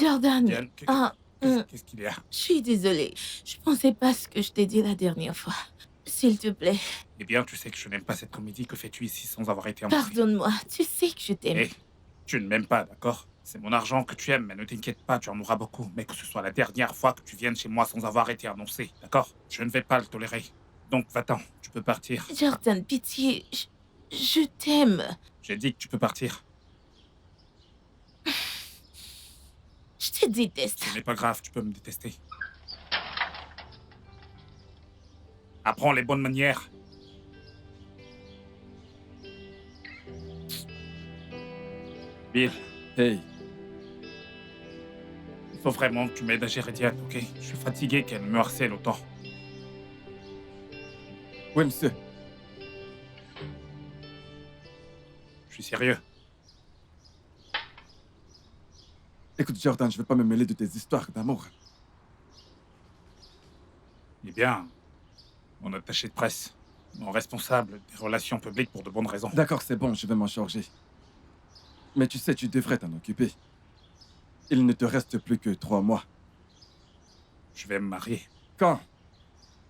Jordan, Diane, qu'est-ce qu'il y a? je suis désolée. Je pensais pas ce que je t'ai dit la dernière fois. S'il te plaît, Eh bien, tu sais que je n'aime pas cette comédie. Que fais-tu ici sans avoir été annoncé? pardonne-moi. Tu sais que je t'aime. Hé, tu ne m'aimes pas, d'accord? C'est mon argent que tu aimes, mais ne t'inquiète pas, tu en auras beaucoup. Mais que ce soit la dernière fois que tu viennes chez moi sans avoir été annoncé, d'accord? Je ne vais pas le tolérer. Donc va-t'en, tu peux partir. Jordan, pitié, je t'aime. J'ai dit que tu peux partir. Je te déteste. Ce n'est pas grave, tu peux me détester. Apprends les bonnes manières. Bill, Hey, il faut vraiment que tu m'aides à gérer Diane, ok? Je suis fatigué qu'elle me harcèle autant. oui, monsieur. Je suis sérieux. Écoute, Jordan, je vais pas me mêler de tes histoires d'amour. Eh bien, mon attaché de presse, mon responsable des relations publiques pour de bonnes raisons. D'accord, c'est bon, je vais m'en charger. Mais tu sais, tu devrais t'en occuper. Il ne te reste plus que 3 mois. Je vais me marier. Quand?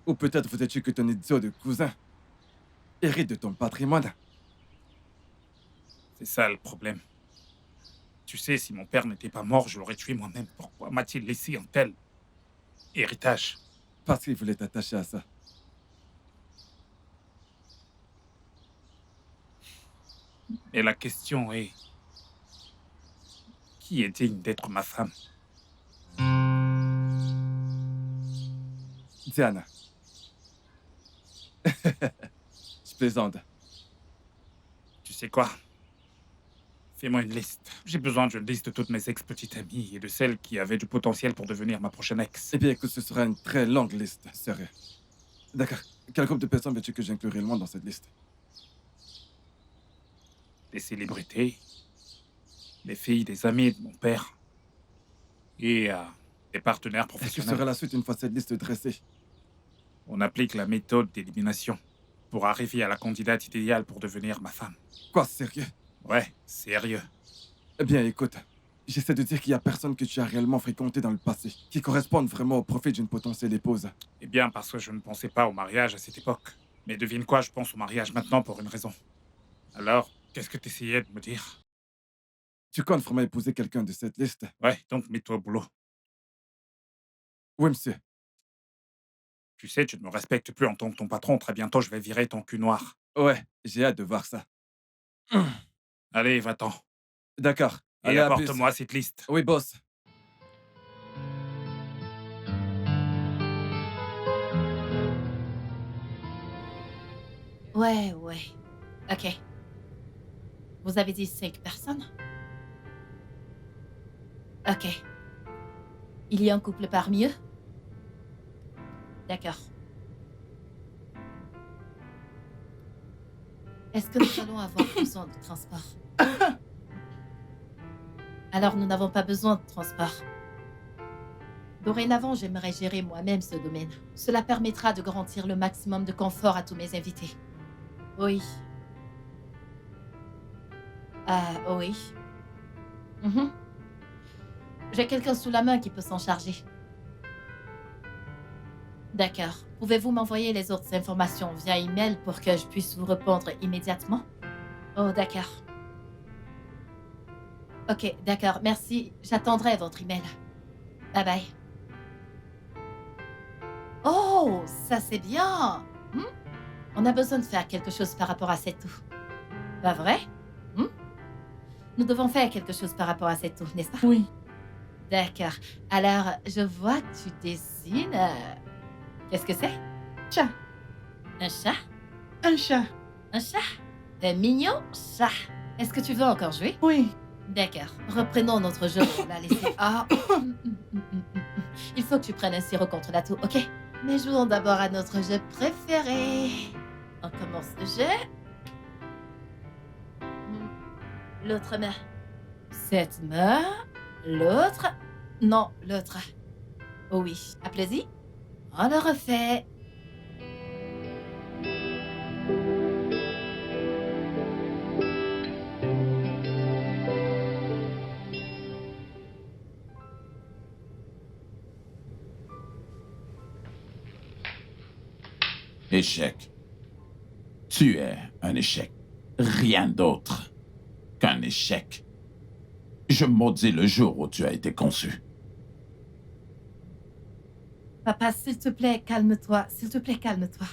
Ou peut-être voudrais-tu que ton idiot de cousin hérite de ton patrimoine? C'est ça le problème. Tu sais, si mon père n'était pas mort, je l'aurais tué moi-même. Pourquoi m'a-t-il laissé un tel héritage? Parce qu'il voulait t'attacher à ça. Et la question est, qui est digne d'être ma femme? Diana. Je plaisante. Tu sais quoi? Fais-moi une liste. J'ai besoin d'une liste de toutes mes ex-petites amies et de celles qui avaient du potentiel pour devenir ma prochaine ex. Eh bien, écoute, ce sera une très longue liste, sérieux. D'accord. Quel groupe de personnes veux-tu que j'inclue réellement dans cette liste? Des célébrités, les filles des amis de mon père et des partenaires Et que sera professionnels. la suite une fois cette liste dressée? On applique la méthode d'élimination pour arriver à la candidate idéale pour devenir ma femme. Quoi, sérieux? Ouais, sérieux. Eh bien, écoute, j'essaie de dire qu'il y a personne que tu as réellement fréquenté dans le passé, qui correspondent vraiment au profil d'une potentielle épouse. Eh bien, parce que je ne pensais pas au mariage à cette époque. Mais devine quoi, je pense au mariage maintenant pour une raison. Alors, qu'est-ce que tu essayais de me dire? Tu comptes vraiment épouser quelqu'un de cette liste? Ouais, donc mets-toi au boulot. Oui, monsieur. Tu sais, tu ne me respectes plus en tant que ton patron. Très bientôt, je vais virer ton cul noir. Ouais, j'ai hâte de voir ça. Allez, va-t'en. D'accord. Et Allez, à plus. apporte-moi cette liste. Oui, boss. Ouais, ouais. Ok. Vous avez dit 5 personnes? Ok. Il y a un couple parmi eux? D'accord. Est-ce que nous allons avoir besoin de transport? Alors, nous n'avons pas besoin de transport. Dorénavant, j'aimerais gérer moi-même ce domaine. Cela permettra de garantir le maximum de confort à tous mes invités. Oui. Oui. Mhm. J'ai quelqu'un sous la main qui peut s'en charger. D'accord. Pouvez-vous m'envoyer les autres informations via email pour que je puisse vous répondre immédiatement? Oh, d'accord. Ok, d'accord. Merci. J'attendrai votre email. Bye bye. Oh, ça c'est bien. Hmm? On a besoin de faire quelque chose par rapport à cette eau. Pas vrai? Hmm? Nous devons faire quelque chose par rapport à cette eau, n'est-ce pas? Oui. D'accord. Alors, je vois que tu dessines. Qu'est-ce que c'est? Chat. Un chat? Un chat. Un chat? Un mignon chat. Est-ce que tu veux encore jouer? Oui. D'accord. Reprenons notre jeu. On l'a laissé. Ah. Il faut que tu prennes un sirop contre la toux, ok? Mais jouons d'abord à notre jeu préféré. On commence le jeu. L'autre main. Cette main. L'autre. Non, l'autre. Oh oui. Applaudis. On le refait. Échec. Tu es un échec. Rien d'autre qu'un échec. Je maudis le jour où tu as été conçu. Papa, s'il te plaît, calme-toi. S'il te plaît, calme-toi.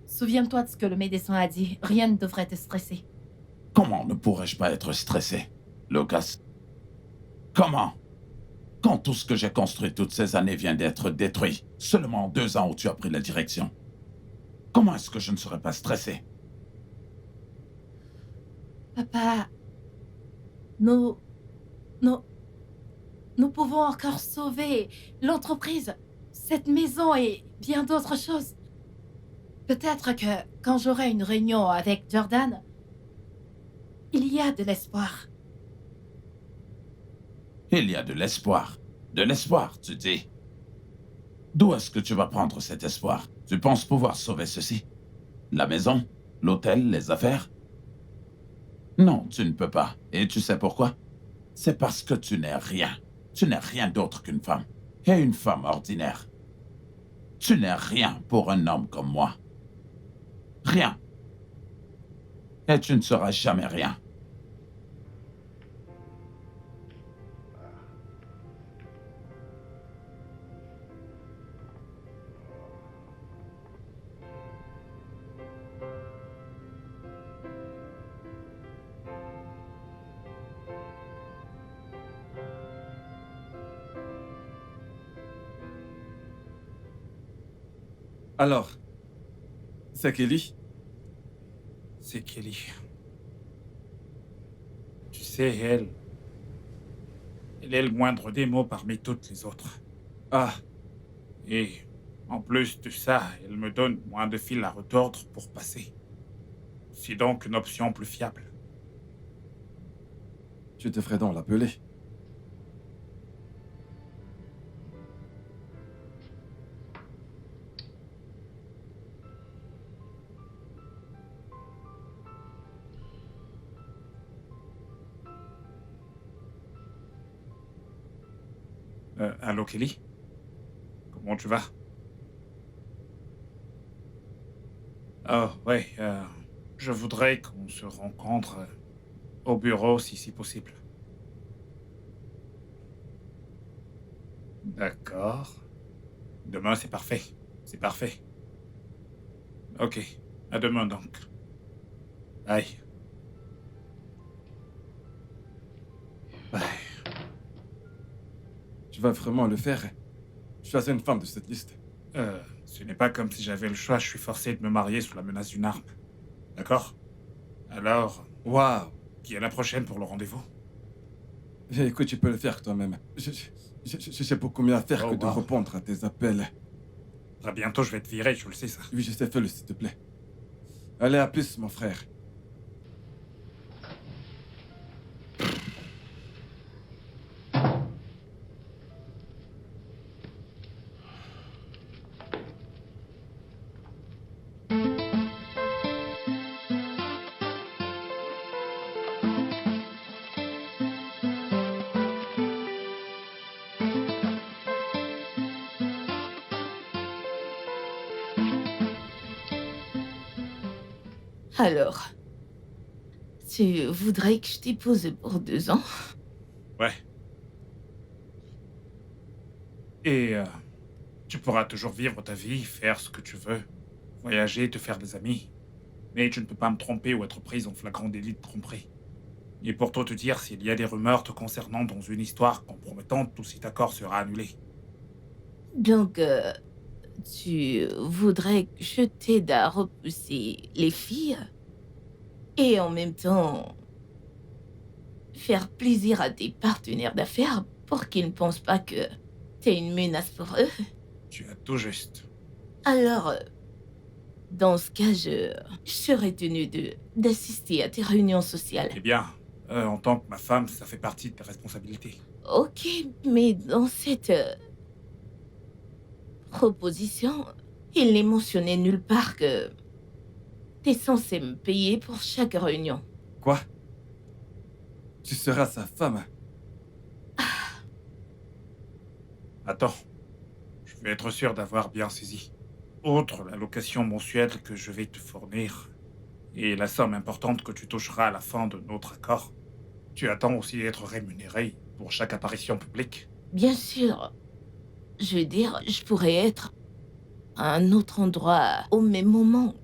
Souviens-toi de ce que le médecin a dit. Rien ne devrait te stresser. Comment ne pourrais-je pas être stressé, Lucas? Comment? Quand tout ce que j'ai construit toutes ces années vient d'être détruit, seulement en 2 ans où tu as pris la direction. Comment est-ce que je ne serais pas stressé? Papa, nous pouvons encore sauver l'entreprise, cette maison et bien d'autres choses. Peut-être que quand j'aurai une réunion avec Jordan, il y a de l'espoir. Il y a de l'espoir. De l'espoir, tu dis. D'où est-ce que tu vas prendre cet espoir? Tu penses pouvoir sauver ceci? La maison? L'hôtel? Les affaires? Non, tu ne peux pas. Et tu sais pourquoi? C'est parce que tu n'es rien. Tu n'es rien d'autre qu'une femme. Et une femme ordinaire. Tu n'es rien pour un homme comme moi. Rien. Et tu ne seras jamais rien. Alors, c'est Kelly? C'est Kelly. Tu sais, elle est le moindre des mots parmi toutes les autres. Ah, Et en plus de ça, elle me donne moins de fil à retordre pour passer. C'est donc une option plus fiable. tu devrais donc l'appeler. Allô, Kelly? Comment tu vas? Oh, ouais, je voudrais qu'on se rencontre au bureau si c'est possible. D'accord. Demain, c'est parfait. C'est parfait. Ok, à demain donc. Bye. Bye. Tu vas vraiment le faire? Choisis une femme de cette liste. Ce n'est pas comme si j'avais le choix, je suis forcé de me marier sous la menace d'une arme. D'accord? Alors, Waouh! qui est la prochaine pour le rendez-vous? Écoute, tu peux le faire toi-même. Je sais beaucoup mieux à faire Oh, que de wow. répondre à tes appels. Très bientôt, je vais te virer, je le sais ça. Oui, je sais, fais-le, s'il te plaît. Allez, à plus, mon frère. Alors, tu voudrais que je t'épouse pour 2 ans? Ouais. Et tu pourras toujours vivre ta vie, faire ce que tu veux, voyager, te faire des amis. Mais tu ne peux pas me tromper ou être prise en flagrant délit de tromperie. Et pour tout te dire, s'il y a des rumeurs te concernant dans une histoire compromettante, tout cet accord sera annulé. Donc, tu voudrais que je t'aide à repousser les filles et en même temps faire plaisir à tes partenaires d'affaires pour qu'ils ne pensent pas que t'es une menace pour eux? Tu as tout juste. Alors, dans ce cas, je serais tenue d'assister à tes réunions sociales. Eh bien, en tant que ma femme, ça fait partie de tes responsabilités. Ok, mais dans cette proposition, il n'est mentionné nulle part que t'es censé me payer pour chaque réunion. Quoi? Tu seras sa femme? Attends, je vais être sûr d'avoir bien saisi. Outre la location mensuelle que je vais te fournir et la somme importante que tu toucheras à la fin de notre accord, tu attends aussi d'être rémunéré pour chaque apparition publique. Bien sûr, je veux dire, je pourrais être à un autre endroit au même moment.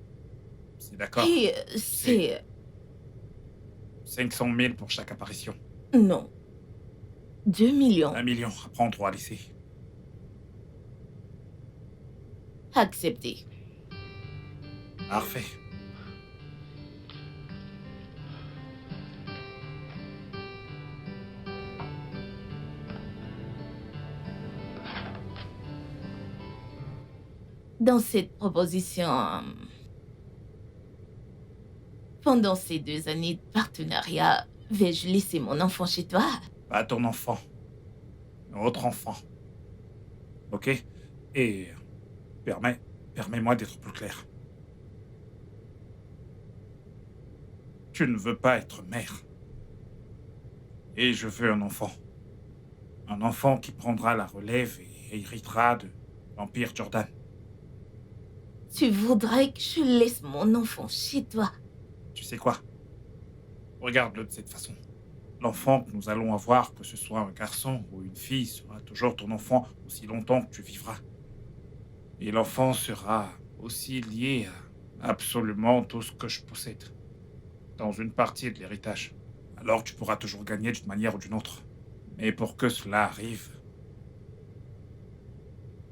C'est d'accord. Et C'est c'est... 500 000 pour chaque apparition. Non, 2 millions. 1 million à prendre ou à laisser. Accepté. Parfait. Dans cette proposition, pendant ces 2 années de partenariat, vais-je laisser mon enfant chez toi? Pas ton enfant. Notre enfant. Ok? Et permets-moi d'être plus clair. Tu ne veux pas être mère. Et je veux un enfant. Un enfant qui prendra la relève et héritera de l'Empire Jordan. Tu voudrais que je laisse mon enfant chez toi? Tu sais quoi? Regarde-le de cette façon. L'enfant que nous allons avoir, que ce soit un garçon ou une fille, sera toujours ton enfant aussi longtemps que tu vivras. Et l'enfant sera aussi lié à absolument tout ce que je possède, dans une partie de l'héritage. Alors tu pourras toujours gagner d'une manière ou d'une autre. Mais pour que cela arrive,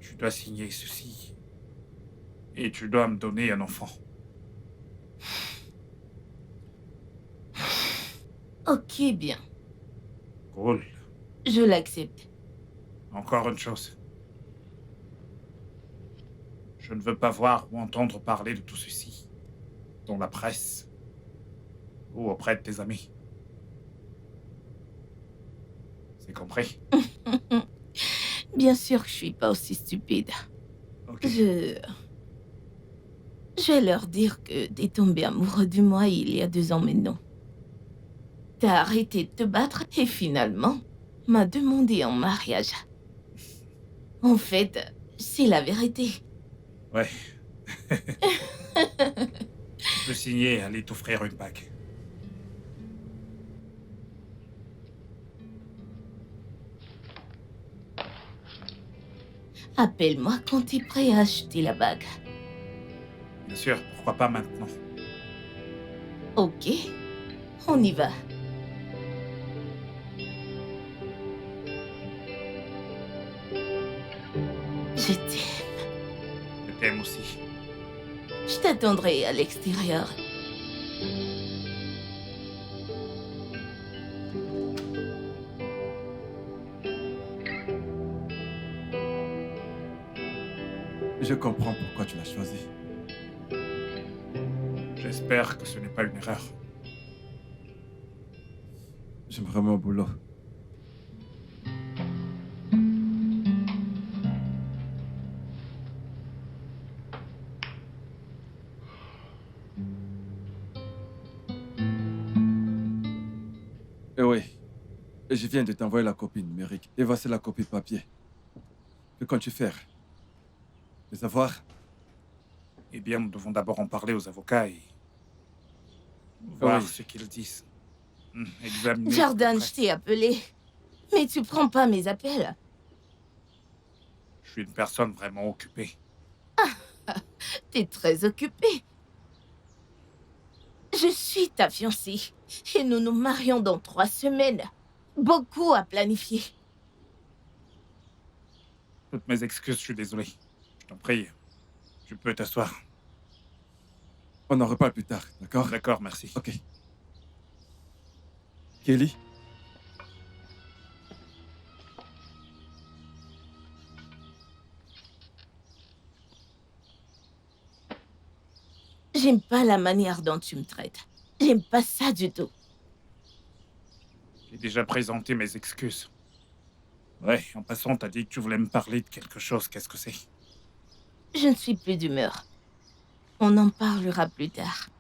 tu dois signer ceci. Et tu dois me donner un enfant. Ok, bien. Cool. Je l'accepte. Encore une chose. Je ne veux pas voir ou entendre parler de tout ceci dans la presse ou auprès de tes amis. C'est compris? Bien sûr que je suis pas aussi stupide. Ok. Je vais leur dire que t'es tombé amoureux de moi il y a 2 ans maintenant. T'as arrêté de te battre et finalement m'a demandé en mariage. En fait, c'est la vérité. Ouais. Tu peux signer et aller t'offrir une bague. Appelle-moi quand t'es prêt à acheter la bague. Bien sûr, pourquoi pas maintenant? Ok, on y va. Je t'aime. Je t'aime aussi. Je t'attendrai à l'extérieur. Je comprends pourquoi tu l'as choisi. J'espère que ce n'est pas une erreur. Je me remets au boulot. Eh oui, et je viens de t'envoyer la copie numérique. Et voici la copie papier. Que comptes-tu faire? Les avoir? Eh bien, nous devons d'abord en parler aux avocats et Ah voir oui. ce qu'ils disent. Examiner de Jordan, près. je t'ai appelé. Mais tu prends pas mes appels. Je suis une personne vraiment occupée. T'es très occupé. Je suis ta fiancée. Et nous nous marions dans 3 semaines. Beaucoup à planifier. Toutes mes excuses, je suis désolé. Je t'en prie. Tu peux t'asseoir. On en reparle plus tard, d'accord? D'accord, merci. Ok. Kelly? J'aime pas la manière dont tu me traites. J'aime pas ça du tout. J'ai déjà présenté mes excuses. Ouais, en passant, t'as dit que tu voulais me parler de quelque chose. Qu'est-ce que c'est? Je ne suis plus d'humeur. On en parlera plus tard.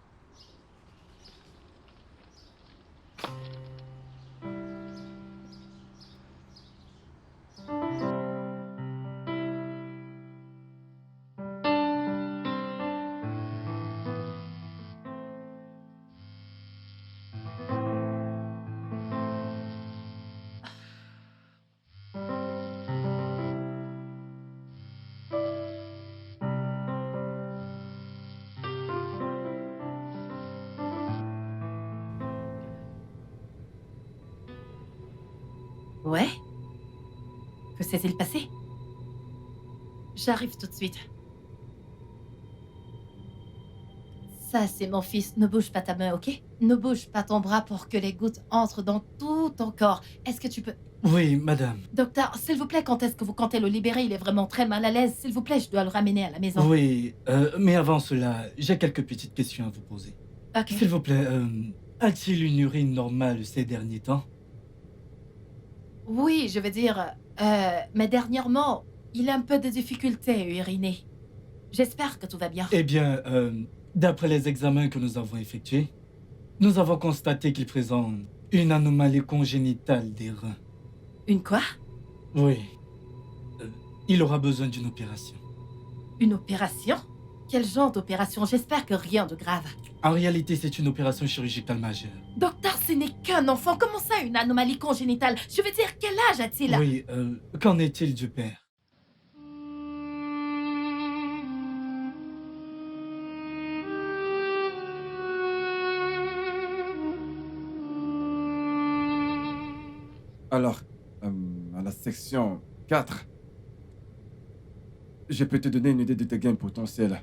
Ouais? Que s'est-il passé? J'arrive tout de suite. Ça, c'est mon fils. Ne bouge pas ta main, ok? Ne bouge pas ton bras pour que les gouttes entrent dans tout ton corps. Est-ce que tu peux... Oui, madame. Docteur, s'il vous plaît, quand est-ce que vous comptez le libérer? Il est vraiment très mal à l'aise. S'il vous plaît, je dois le ramener à la maison. Oui, mais avant cela, j'ai quelques petites questions à vous poser. Ok. S'il vous plaît, a-t-il une urine normale ces derniers temps? Oui, je veux dire... mais dernièrement, il a un peu de difficulté à uriner. J'espère que tout va bien. Eh bien, d'après les examens que nous avons effectués, nous avons constaté qu'il présente une anomalie congénitale des reins. Une quoi? Oui. Euh, il aura besoin d'une opération. Une opération? Quel genre d'opération? J'espère que rien de grave. En réalité, c'est une opération chirurgicale majeure. Docteur, ce n'est qu'un enfant. Comment ça, une anomalie congénitale? Je veux dire, quel âge a-t-il? Oui, qu'en est-il du père? Alors, à la section 4, je peux te donner une idée de tes gains potentiels.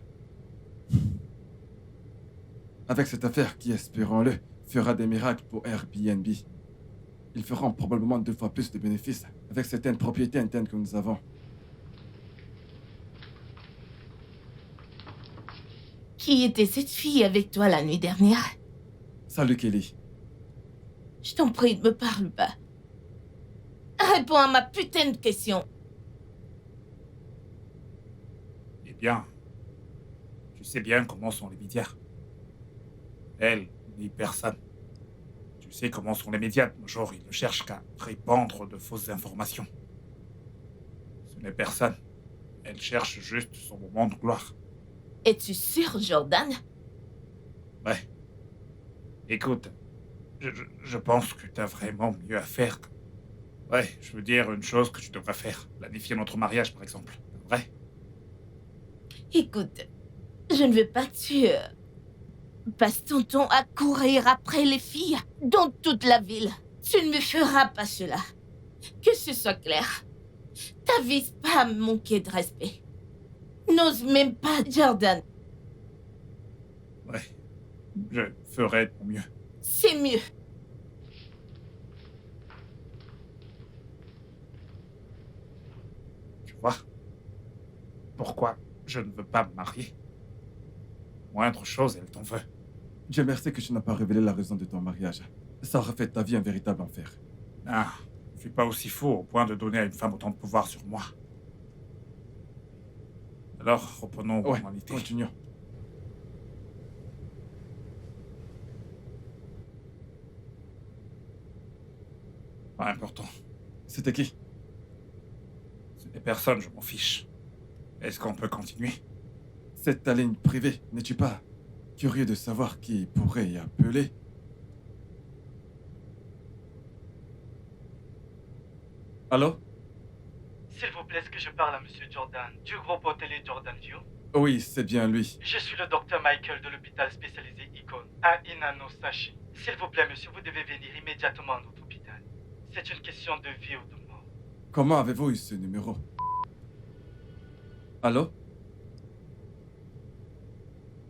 Avec cette affaire qui, espérons-le, fera des miracles pour Airbnb. Ils feront probablement 2 fois plus de bénéfices avec certaines propriétés internes que nous avons. Qui était cette fille avec toi la nuit dernière? Salut Kelly. Je t'en prie, ne me parle pas. Réponds à ma putain de question. Eh bien, tu sais bien comment sont les médias. Elle, ni personne. Tu sais comment sont les médias de nos jours, ils ne cherchent qu'à répandre de fausses informations. Ce n'est personne. Elle cherche juste son moment de gloire. Es-tu sûr, Jordan? Ouais. Écoute, je pense que t'as vraiment mieux à faire. Ouais, je veux dire une chose que tu devrais faire. Planifier notre mariage, par exemple. Vrai? Écoute, je ne veux pas que tu passes ton temps à courir après les filles dans toute la ville. Tu ne me feras pas cela. Que ce soit clair. T'avises pas à me manquer de respect. N'ose même pas, Jordan. Ouais. Je ferai de mon mieux. C'est mieux. Tu vois? Pourquoi je ne veux pas me marier? Moindre chose, elle t'en veut. Dieu merci que tu n'as pas révélé la raison de ton mariage. Ça aurait fait de ta vie un véritable enfer. Ah, je suis pas aussi fou au point de donner à une femme autant de pouvoir sur moi. Alors, reprenons aux Ouais, formalités. continuons. Pas important. C'était qui? Ce n'est personne, je m'en fiche. Est-ce qu'on peut continuer? C'est ta ligne privée, n'es-tu pas curieux de savoir qui pourrait y appeler? Allô? S'il vous plaît, est-ce que je parle à Monsieur Jordan, du groupe hôtelier Jordan View? Oui, c'est bien lui. Je suis le docteur Michael de l'hôpital spécialisé Icon, à Inano-Sachi. S'il vous plaît, monsieur, vous devez venir immédiatement à notre hôpital. C'est une question de vie ou de mort. Comment avez-vous eu ce numéro? Allô?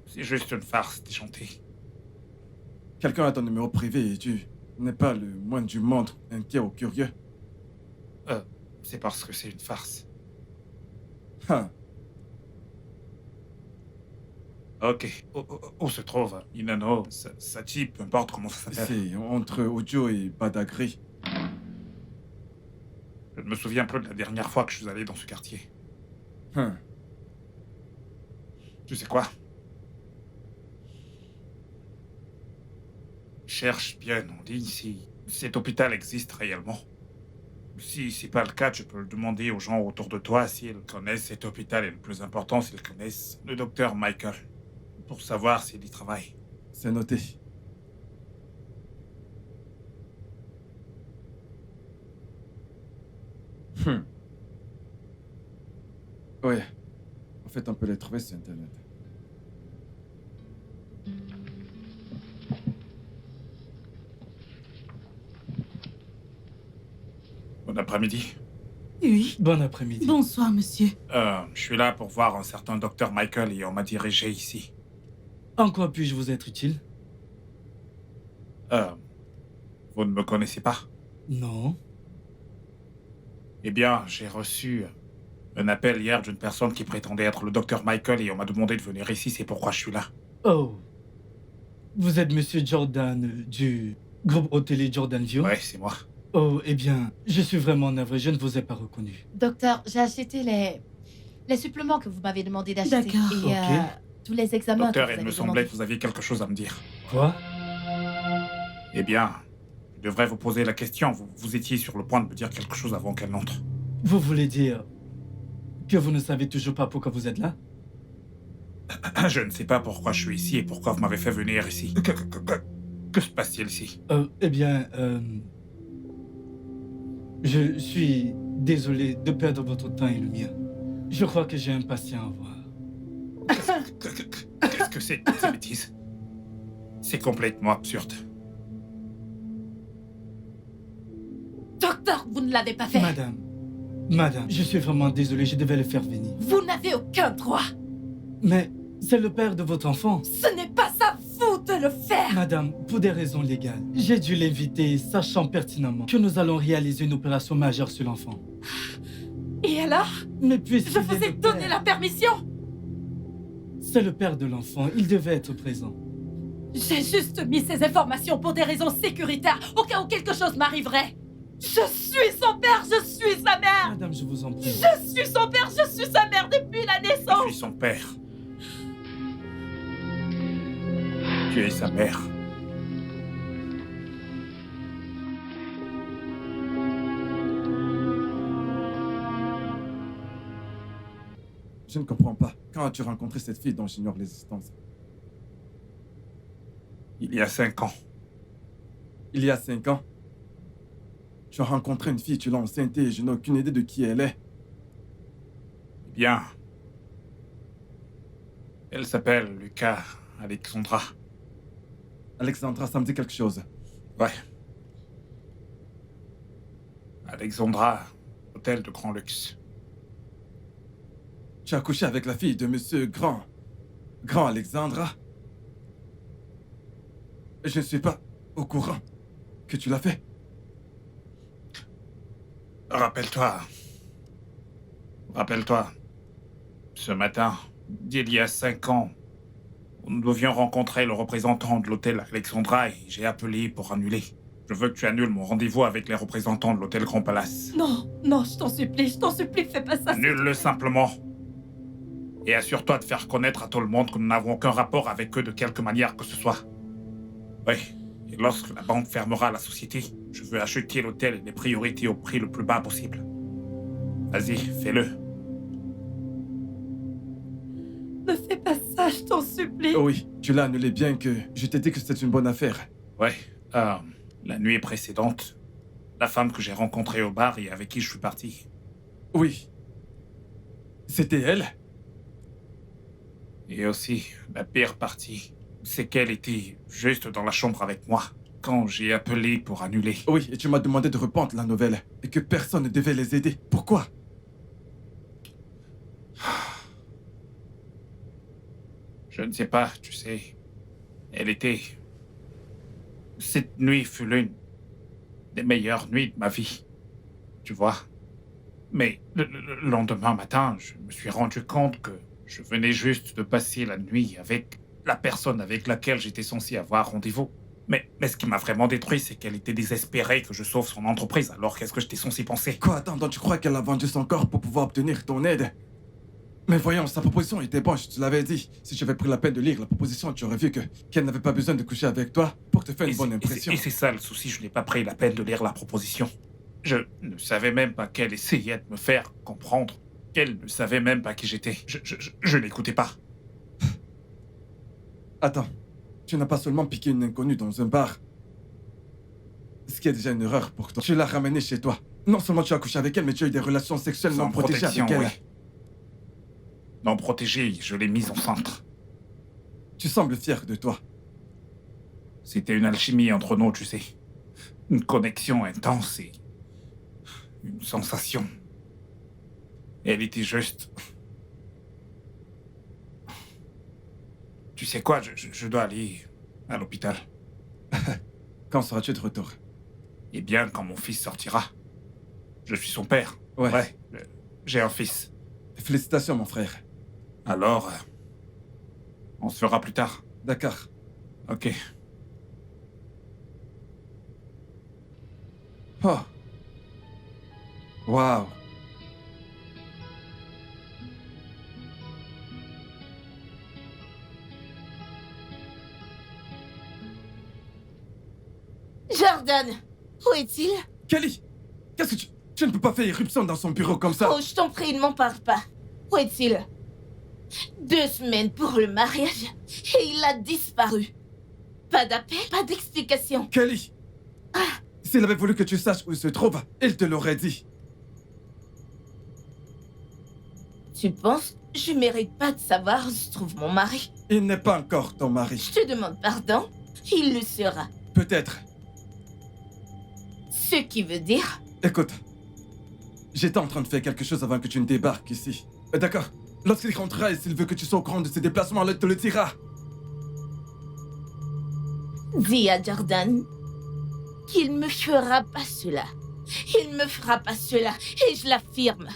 C'est juste une farce déchantée. Quelqu'un a ton numéro privé et tu n'es pas le moins du monde inquiet ou curieux? C'est parce que c'est une farce. Hein. Ok. Où se trouve Inano, Sachi, peu importe comment ça s'appelle. C'est entre Ojo et Badagry. Je ne me souviens plus de la dernière fois que je suis allé dans ce quartier. Hein. Tu sais quoi? Cherche bien en ligne si cet hôpital existe réellement. Si c'est pas le cas, tu peux le demander aux gens autour de toi s'ils connaissent cet hôpital et le plus important, s'ils connaissent le docteur Michael. Pour savoir s'il y travaille. C'est noté. Ouais. En fait, on peut les trouver sur Internet. Bon après-midi. Oui. Bon après-midi. Bonsoir, monsieur. Je suis là pour voir un certain docteur Michael et on m'a dirigé ici. En quoi puis-je vous être utile? Vous ne me connaissez pas? Non. Eh bien, j'ai reçu un appel hier d'une personne qui prétendait être le docteur Michael et on m'a demandé de venir ici, c'est pourquoi je suis là. Oh. Vous êtes monsieur Jordan du groupe hôtelier Jordan View? Ouais, c'est moi. Oh, eh bien, je suis vraiment navré, je ne vous ai pas reconnu. Docteur, j'ai acheté les suppléments que vous m'avez demandé d'acheter. D'accord. Et Ok. tous les examens Docteur, que vous il me avez semblait demandés. que vous aviez quelque chose à me dire. Quoi? Eh bien, je devrais vous poser la question. Vous étiez sur le point de me dire quelque chose avant qu'elle n'entre. Vous voulez dire que vous ne savez toujours pas pourquoi vous êtes là? Je ne sais pas pourquoi je suis ici et pourquoi vous m'avez fait venir ici. Que se passe-t-il ici? Eh bien, je suis désolé de perdre votre temps et le mien. Je crois que j'ai un patient à voir. Qu'est-ce que c'est que ces bêtises? C'est complètement absurde. Docteur, vous ne l'avez pas fait. Madame, je suis vraiment désolé, je devais le faire venir. Vous n'avez aucun droit. Mais c'est le père de votre enfant. Ce n'est pas à vous de le faire. Madame, pour des raisons légales, j'ai dû l'inviter, sachant pertinemment que nous allons réaliser une opération majeure sur l'enfant. Et alors? Mais puisqu'il Je est vous ai le donné père- la permission. C'est le père de l'enfant, il devait être présent. J'ai juste mis ces informations pour des raisons sécuritaires, au cas où quelque chose m'arriverait. Je suis son père, je suis sa mère. Madame, je vous en prie. Je suis son père, je suis sa mère depuis la Je naissance. suis son père. Tu es sa mère. Je ne comprends pas. Quand as-tu rencontré cette fille dont j'ignore l'existence? Il y a 5 ans. Il y a 5 ans? Tu as rencontré une fille, tu l'as enceintée et je n'ai aucune idée de qui elle est. Eh bien, elle s'appelle Lucas Alexandra. Alexandra, ça me dit quelque chose. Ouais. Alexandra, hôtel de grand luxe. Tu as couché avec la fille de monsieur Grand Alexandra? Je ne suis pas au courant que tu l'as fait. Rappelle-toi, ce matin, d'il y a 5 ans, nous devions rencontrer le représentant de l'hôtel Alexandra et j'ai appelé pour annuler. Je veux que tu annules mon rendez-vous avec les représentants de l'hôtel Grand Palace. Non, je t'en supplie, fais pas ça. Annule-le simplement. Et assure-toi de faire connaître à tout le monde que nous n'avons aucun rapport avec eux de quelque manière que ce soit. Oui, et lorsque la banque fermera la société, je veux acheter l'hôtel et les priorités au prix le plus bas possible. Vas-y, fais-le. Ne fais pas ça, je t'en supplie. Oh oui, tu l'as annulé bien que je t'ai dit que c'était une bonne affaire. Ouais, la nuit précédente, la femme que j'ai rencontrée au bar et avec qui je suis parti. Oui. C'était elle? Et aussi, la pire partie, c'est qu'elle était juste dans la chambre avec moi quand j'ai appelé pour annuler. Oui, et tu m'as demandé de reprendre la nouvelle et que personne ne devait les aider. Pourquoi? Je ne sais pas, tu sais. Elle était... Cette nuit fut l'une des meilleures nuits de ma vie. Tu vois. Mais le lendemain matin, je me suis rendu compte que je venais juste de passer la nuit avec la personne avec laquelle j'étais censé avoir rendez-vous. Mais ce qui m'a vraiment détruit, c'est qu'elle était désespérée que je sauve son entreprise. Alors qu'est-ce que j'étais censé penser? Quoi, attends, donc tu crois qu'elle a vendu son corps pour pouvoir obtenir ton aide? Mais voyons, sa proposition était bonne, je te l'avais dit. Si j'avais pris la peine de lire la proposition, tu aurais vu qu'elle n'avait pas besoin de coucher avec toi pour te faire une bonne impression. Et c'est ça le souci, je n'ai pas pris la peine de lire la proposition. Je ne savais même pas qu'elle essayait de me faire comprendre qu'elle ne savait même pas qui j'étais. Je n'écoutais pas. Attends, tu n'as pas seulement piqué une inconnue dans un bar. Ce qui est déjà une erreur pour toi. Tu l'as ramenée chez toi. Non seulement tu as couché avec elle, mais tu as eu des relations sexuelles non protégées avec elle. Oui. Non protégée, je l'ai mise enceinte. Tu sembles fier de toi. C'était une alchimie entre nous, tu sais. Une connexion intense Une sensation. Elle était juste... Tu sais quoi, je dois aller à l'hôpital. Quand seras-tu de retour? Eh bien, quand mon fils sortira. Je suis son père. Ouais. J'ai un fils. Félicitations, mon frère. Alors, on se fera plus tard. D'accord. Ok. Oh. Waouh. Jordan, où est-il? Kelly, qu'est-ce que tu ne peux pas faire irruption dans son bureau comme ça? Oh, je t'en prie, ne m'en parle pas. Où est-il? 2 semaines pour le mariage et il a disparu. Pas d'appel, pas d'explication. Kelly! S'il avait voulu que tu saches où il se trouve, il te l'aurait dit. Tu penses que je mérite pas de savoir où se trouve mon mari? Il n'est pas encore ton mari. Je te demande pardon, il le sera. Peut-être. Ce qui veut dire... Écoute, j'étais en train de faire quelque chose avant que tu ne débarques ici. D'accord? Lorsqu'il rentrera et s'il veut que tu sois au courant de ses déplacements, il te le dira. Dis à Jordan qu'il me fera pas cela. Il me fera pas cela, et je l'affirme.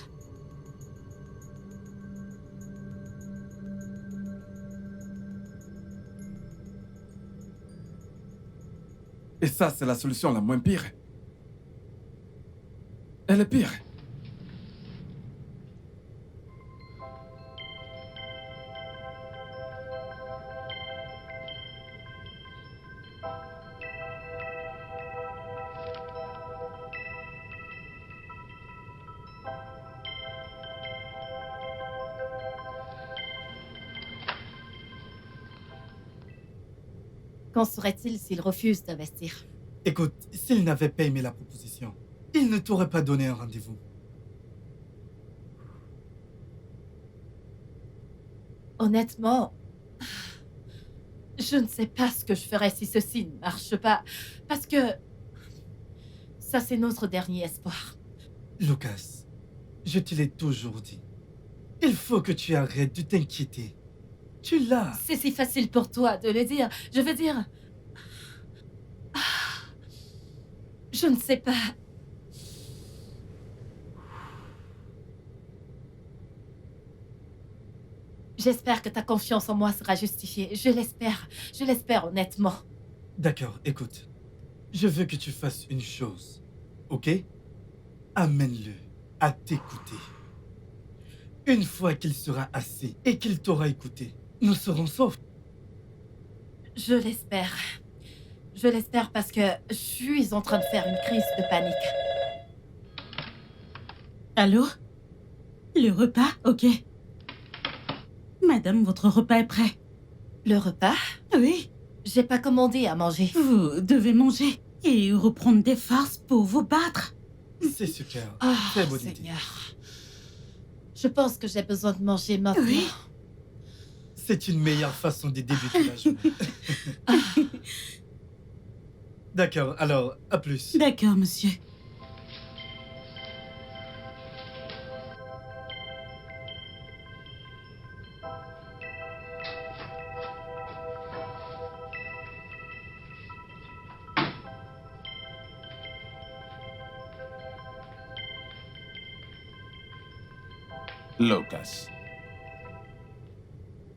Et ça, c'est la solution la moins pire. Elle est pire. Qu'en serait-il s'il refuse d'investir? Écoute, s'il n'avait pas aimé la proposition, il ne t'aurait pas donné un rendez-vous. Honnêtement, je ne sais pas ce que je ferais si ceci ne marche pas. Parce que ça, c'est notre dernier espoir. Lucas, je te l'ai toujours dit. Il faut que tu arrêtes de t'inquiéter. Tu l'as. C'est si facile pour toi de le dire. Je veux dire... Je ne sais pas. J'espère que ta confiance en moi sera justifiée. Je l'espère honnêtement. D'accord, écoute. Je veux que tu fasses une chose, ok? Amène-le à t'écouter. Une fois qu'il sera assis et qu'il t'aura écouté, nous serons saufs. Je l'espère. Je l'espère parce que je suis en train de faire une crise de panique. Allô? Le repas? Ok. Madame, votre repas est prêt. Le repas? Oui, J'ai pas commandé à manger. vous devez manger et reprendre des forces pour vous battre. C'est super. Ah, Très bonne idée. Seigneur. Je pense que j'ai besoin de manger maintenant. Oui. C'est une meilleure façon de débuter la journée. D'accord, alors, à plus. D'accord, monsieur. Lucas,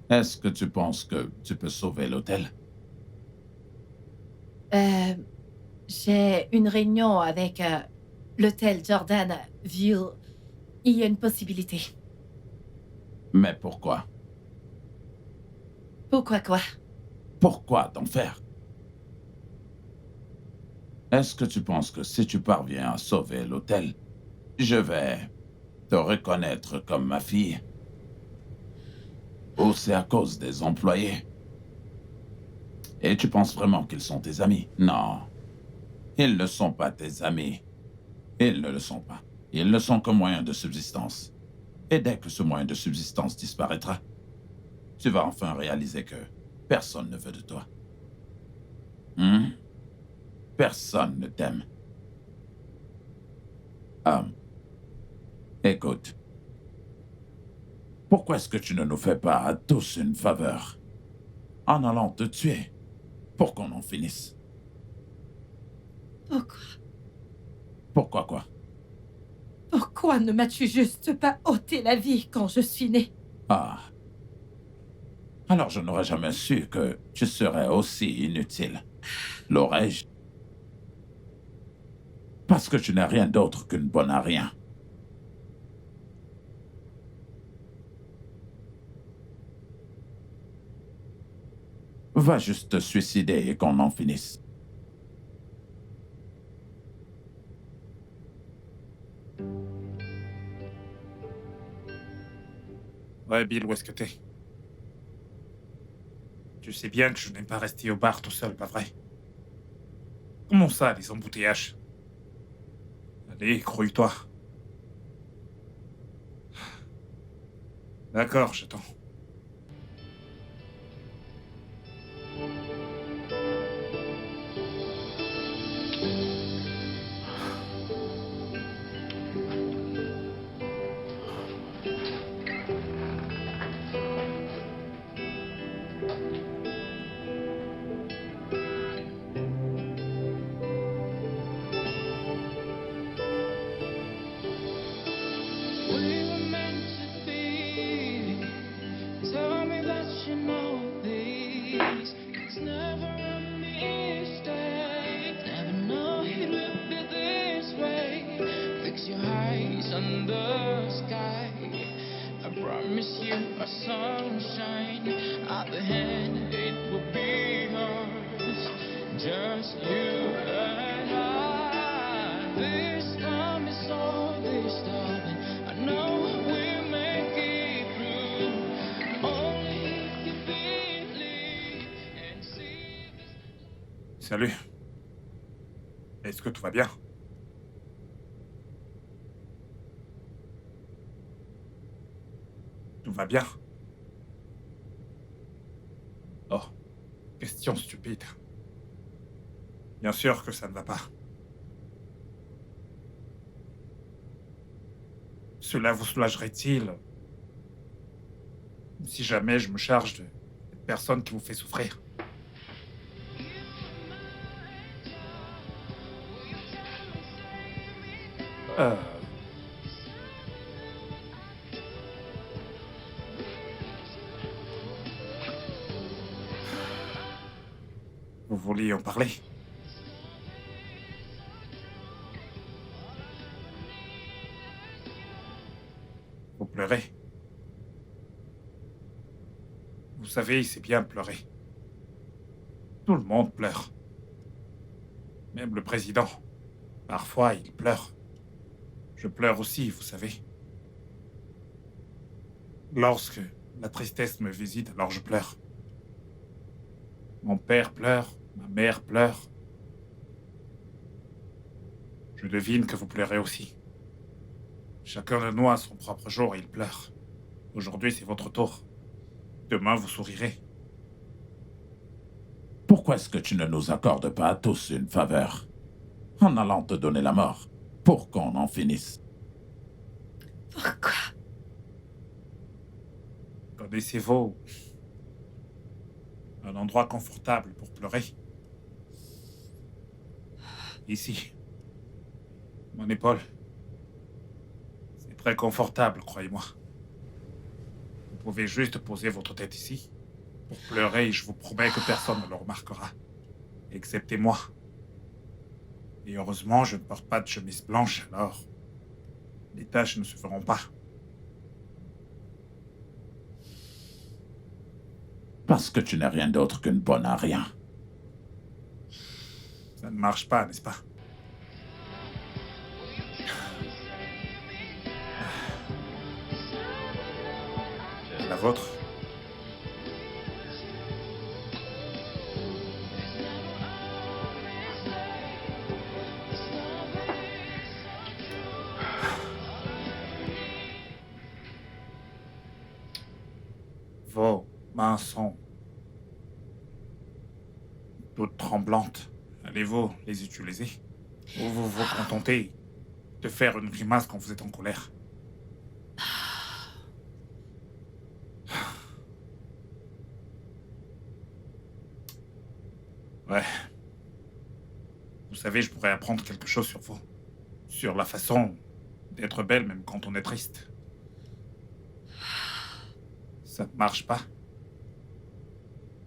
est-ce que tu penses que tu peux sauver l'hôtel? J'ai une réunion avec l'hôtel Jordan View. Il y a une possibilité. Mais pourquoi? Pourquoi quoi? Pourquoi t'en faire? Est-ce que tu penses que si tu parviens à sauver l'hôtel, je vais te reconnaître comme ma fille? Ou c'est à cause des employés? Et tu penses vraiment qu'ils sont tes amis? Non. Ils ne sont pas tes amis. Ils ne le sont pas. Ils ne sont qu'un moyen de subsistance. Et dès que ce moyen de subsistance disparaîtra, tu vas enfin réaliser que personne ne veut de toi. Personne ne t'aime. Écoute. Pourquoi est-ce que tu ne nous fais pas à tous une faveur en allant te tuer pour qu'on en finisse? Pourquoi? Pourquoi quoi? Pourquoi ne m'as-tu juste pas ôté la vie quand je suis née? Ah. Alors je n'aurais jamais su que tu serais aussi inutile. L'aurais-je? Parce que tu n'es rien d'autre qu'une bonne à rien. Va juste te suicider et qu'on en finisse. Ouais, Bill, où est-ce que t'es? Tu sais bien que je n'aime pas rester au bar tout seul, pas vrai? Comment ça, les embouteillages? Allez, grouille-toi. D'accord, j'attends. We were meant to be. Tell me that you know this. It's never a mistake. Never know it would be this way. Fix your eyes on the sky. I promise you a sunshine. At the end, it will be ours. Just you and I. This time is all this darling. I know we'll make it through. Only if you believe and see this. Salut. Est-ce que tout va bien? Tout va bien? Oh, question stupide. Bien sûr que ça ne va pas. Cela vous soulagerait-il si jamais je me charge de cette personne qui vous fait souffrir? Euh... Vous vouliez en parler? Vous pleurez? Vous savez, c'est bien pleurer. Tout le monde pleure. Même le président. Parfois, il pleure. Je pleure aussi, vous savez. Lorsque la tristesse me visite, alors je pleure. Mon père pleure, ma mère pleure. Je devine que vous pleurez aussi. Chacun de nous a son propre jour et il pleure. Aujourd'hui, c'est votre tour. Demain, vous sourirez. Pourquoi est-ce que tu ne nous accordes pas à tous une faveur en allant te donner la mort pour qu'on en finisse? Pourquoi? Connaissez-vous un endroit confortable pour pleurer? Ici. Mon épaule. C'est très confortable, croyez-moi. Vous pouvez juste poser votre tête ici pour pleurer et je vous promets que personne ne le remarquera. Excepté moi. Et heureusement, je ne porte pas de chemise blanche, alors les taches ne se feront pas. Parce que tu n'es rien d'autre qu'une bonne à rien. Ça ne marche pas, n'est-ce pas? La vôtre? Vos mains sont toutes tremblantes. Allez-vous les utiliser? Ou vous vous contentez de faire une grimace quand vous êtes en colère? Ouais. Vous savez, je pourrais apprendre quelque chose sur vous. Sur la façon d'être belle même quand on est triste. Ça ne marche pas.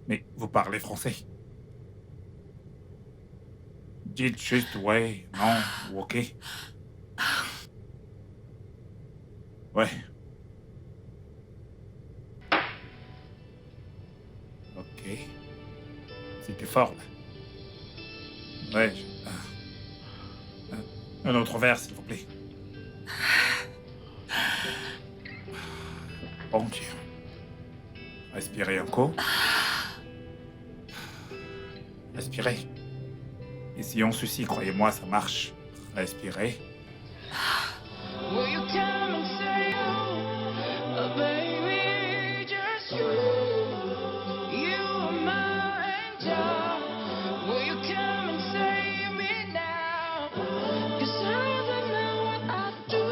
Mais vous parlez français. Dites juste ouais, non ou ok. Ouais. Ok. C'était fort, là. Ouais. Un autre verre, s'il vous plaît. Bon Dieu. Respirez un coup. Respirez. Et si on suicide, croyez-moi, ça marche. Respirez. Will you come and say, oh, baby, just you? You are my angel. Will you come and save me now? 'Cause I don't know what I'd do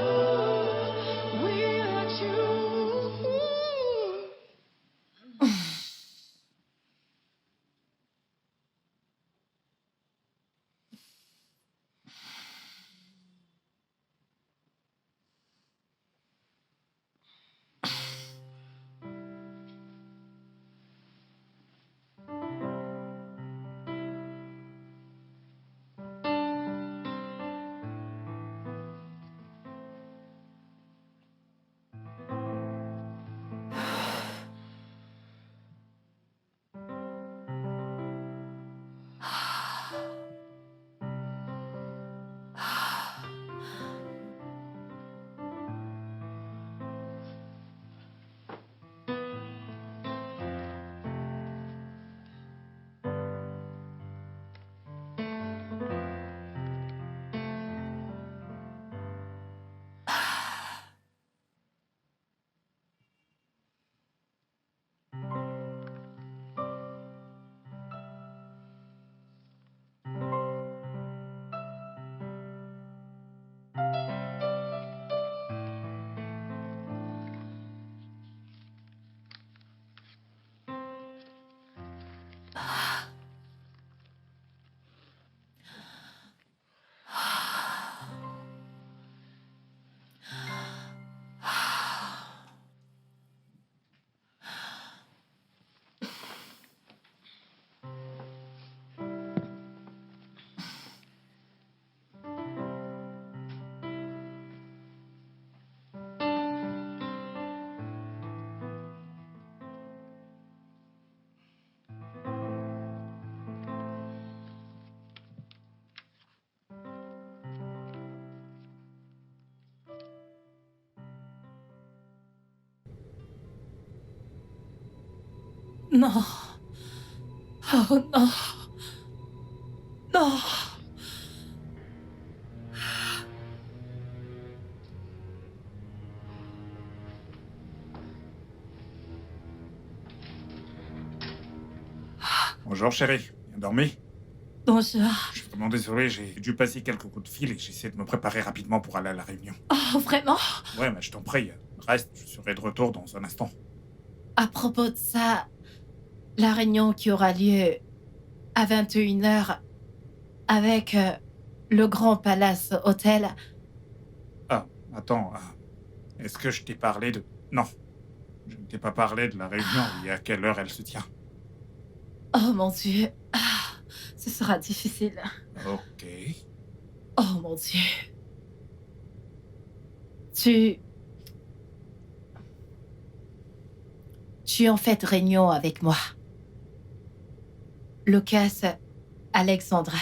without you. Non. Oh non. Non. Bonjour, chérie. Bien dormi? Bonjour. Je suis vraiment désolé, j'ai dû passer quelques coups de fil et j'essaie de me préparer rapidement pour aller à la réunion. Oh, vraiment? Ouais, mais je t'en prie. Reste, je serai de retour dans un instant. À propos de ça, la réunion qui aura lieu à 21h avec le Grand Palace Hôtel. Ah, attends. Est-ce que je t'ai parlé de... Non. Je ne t'ai pas parlé de la réunion et à quelle heure elle se tient. Oh mon Dieu. Ah, ce sera difficile. Ok. Oh mon Dieu. Tu en fais réunion avec moi. Lucas, Alexandra.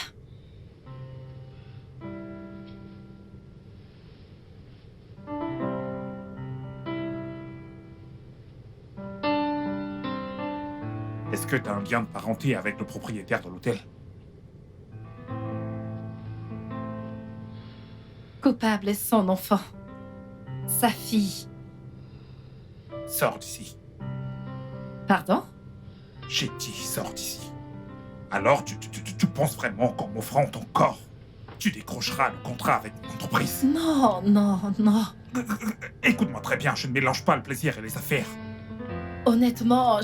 Est-ce que t'as un lien de parenté avec le propriétaire de l'hôtel? Coupable est son enfant. Sa fille. Sors d'ici. Pardon? J'ai dit, sors d'ici. Alors, tu penses vraiment qu'en m'offrant ton corps, tu décrocheras le contrat avec mon entreprise? Non, non, non. Écoute-moi très bien, je ne mélange pas le plaisir et les affaires. Honnêtement,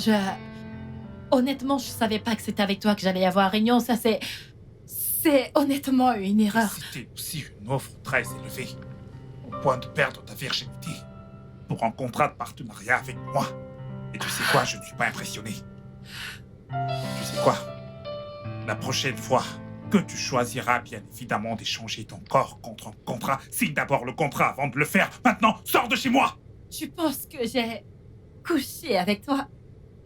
Honnêtement, je savais pas que c'était avec toi que j'allais avoir réunion. Ça, c'est honnêtement une erreur. C'était aussi une offre très élevée, au point de perdre ta virginité, pour un contrat de partenariat avec moi. Et tu sais quoi, je ne suis pas impressionné. Tu sais quoi? La prochaine fois que tu choisiras bien évidemment d'échanger ton corps contre un contrat, signe d'abord le contrat avant de le faire. Maintenant, sors de chez moi! Tu penses que j'ai couché avec toi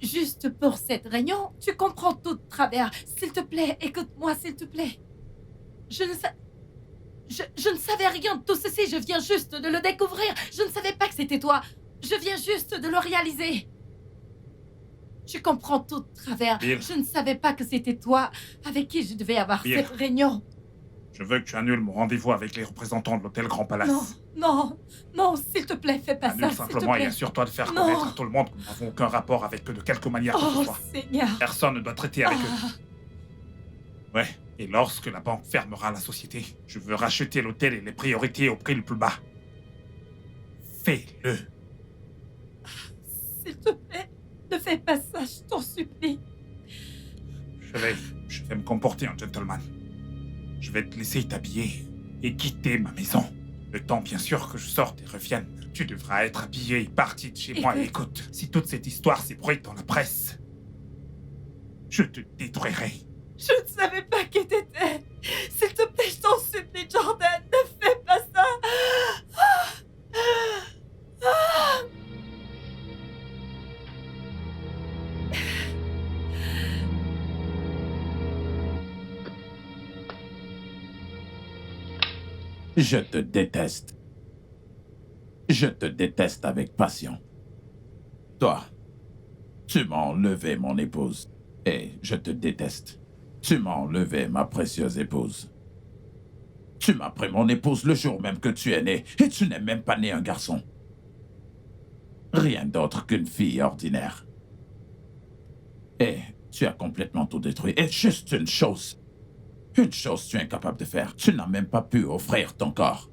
juste pour cette réunion? Tu comprends tout de travers. S'il te plaît, écoute-moi, s'il te plaît. Je ne savais rien de tout ceci. Je viens juste de le découvrir. Je ne savais pas que c'était toi. Je viens juste de le réaliser. Tu comprends tout de travers. Bill. Je ne savais pas que c'était toi avec qui je devais avoir Bill. cette réunion. Je veux que tu annules mon rendez-vous avec les représentants de l'hôtel Grand Palace. Non, non, non, s'il te plaît, fais pas Annule ça, s'il te simplement et plaît. assure-toi de faire Non. connaître à tout le monde que nous n'avons aucun rapport avec eux de quelque manière que ce Oh, soit. Seigneur. Personne ne doit traiter avec Ah. eux. Ouais, et lorsque la banque fermera la société, je veux racheter l'hôtel et les priorités au prix le plus bas. Fais-le. S'il te plaît, ne fais pas ça, je t'en supplie. Je vais me comporter en gentleman. Je vais te laisser t'habiller et quitter ma maison. Le temps, bien sûr, que je sorte et revienne. Tu devras être habillé et parti de chez moi. Et écoute, si toute cette histoire s'ébruite dans la presse, je te détruirai. Je ne savais pas qui t'étais. S'il te plaît, je t'en supplie, Jordan, ne fais pas ça. Je te déteste. Je te déteste avec passion. Toi, tu m'as enlevé mon épouse. Et je te déteste. Tu m'as enlevé ma précieuse épouse. Tu m'as pris mon épouse le jour même que tu es né. Et tu n'es même pas né un garçon. Rien d'autre qu'une fille ordinaire. Et tu as complètement tout détruit. Et juste une chose tu es incapable de faire. Tu n'as même pas pu offrir ton corps.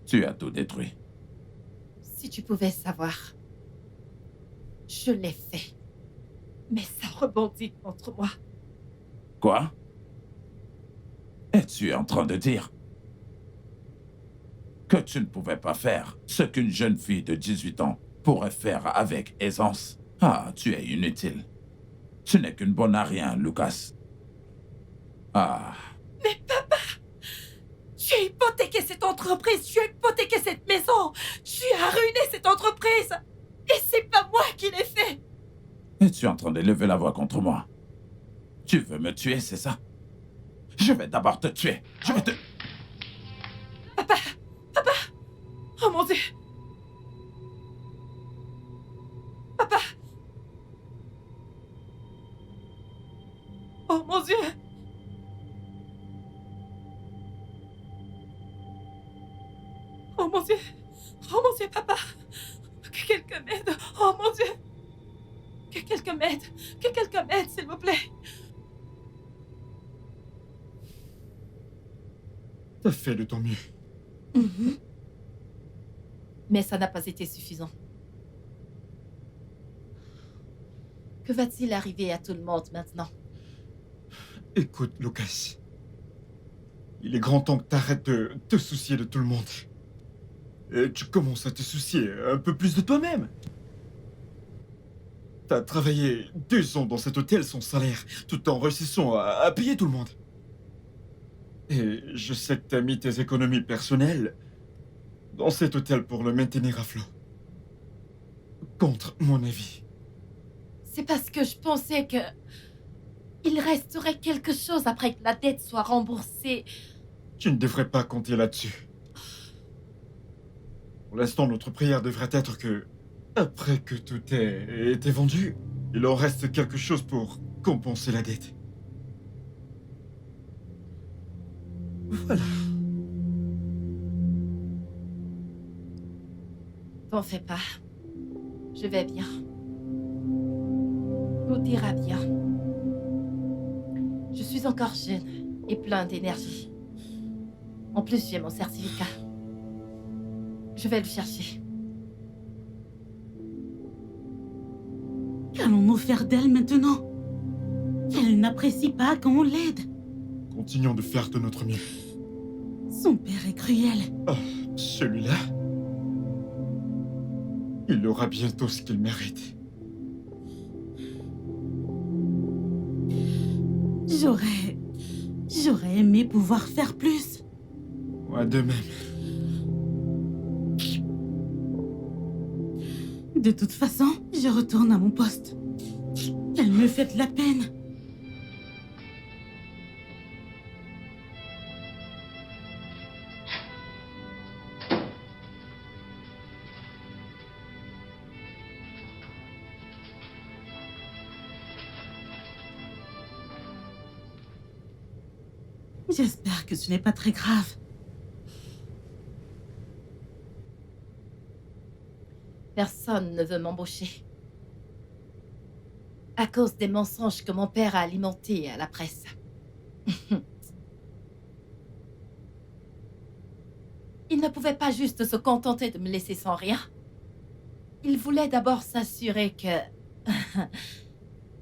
Tu as tout détruit. Si tu pouvais savoir, je l'ai fait. Mais ça rebondit contre moi. Quoi? Es-tu en train de dire que tu ne pouvais pas faire ce qu'une jeune fille de 18 ans pourrait faire avec aisance? Ah, tu es inutile. Tu n'es qu'une bonne à rien, Lucas. Ah. Mais papa, tu as hypothéqué cette entreprise, tu as hypothéqué cette maison, tu as ruiné cette entreprise. Et c'est pas moi qui l'ai fait. Es-tu en train de lever la voix contre moi? Tu veux me tuer, c'est ça? Je vais d'abord te tuer. Je vais te... Papa, oh mon Dieu. Papa. Oh mon Dieu. Oh mon Dieu. Oh mon Dieu, papa. Que quelqu'un m'aide. Oh mon Dieu. Que quelqu'un m'aide. Que quelqu'un m'aide, s'il vous plaît. T'as fait de ton mieux. Mhm. Mais ça n'a pas été suffisant. Que va-t-il arriver à tout le monde maintenant? Écoute, Lucas. Il est grand temps que t'arrêtes de te soucier de tout le monde. Et tu commences à te soucier un peu plus de toi-même. T'as travaillé 2 ans dans cet hôtel sans salaire, tout en réussissant à payer tout le monde. Et je sais que t'as mis tes économies personnelles dans cet hôtel pour le maintenir à flot. Contre mon avis. C'est parce que je pensais que... il resterait quelque chose après que la dette soit remboursée. Tu ne devrais pas compter là-dessus. Pour l'instant, notre prière devrait être que, après que tout ait été vendu, il en reste quelque chose pour compenser la dette. Voilà. T'en fais pas. Je vais bien. Tout ira bien. Je suis encore jeune et plein d'énergie. En plus, j'ai mon certificat. Je vais le chercher. Qu'allons-nous faire d'elle maintenant? Elle n'apprécie pas quand on l'aide. Continuons de faire de notre mieux. Son père est cruel. Celui-là, il aura bientôt ce qu'il mérite. J'aurais aimé pouvoir faire plus. Moi de même. De toute façon, je retourne à mon poste. Elle me fait de la peine. J'espère que ce n'est pas très grave. Personne ne veut m'embaucher. À cause des mensonges que mon père a alimentés à la presse. Il ne pouvait pas juste se contenter de me laisser sans rien. Il voulait d'abord s'assurer que...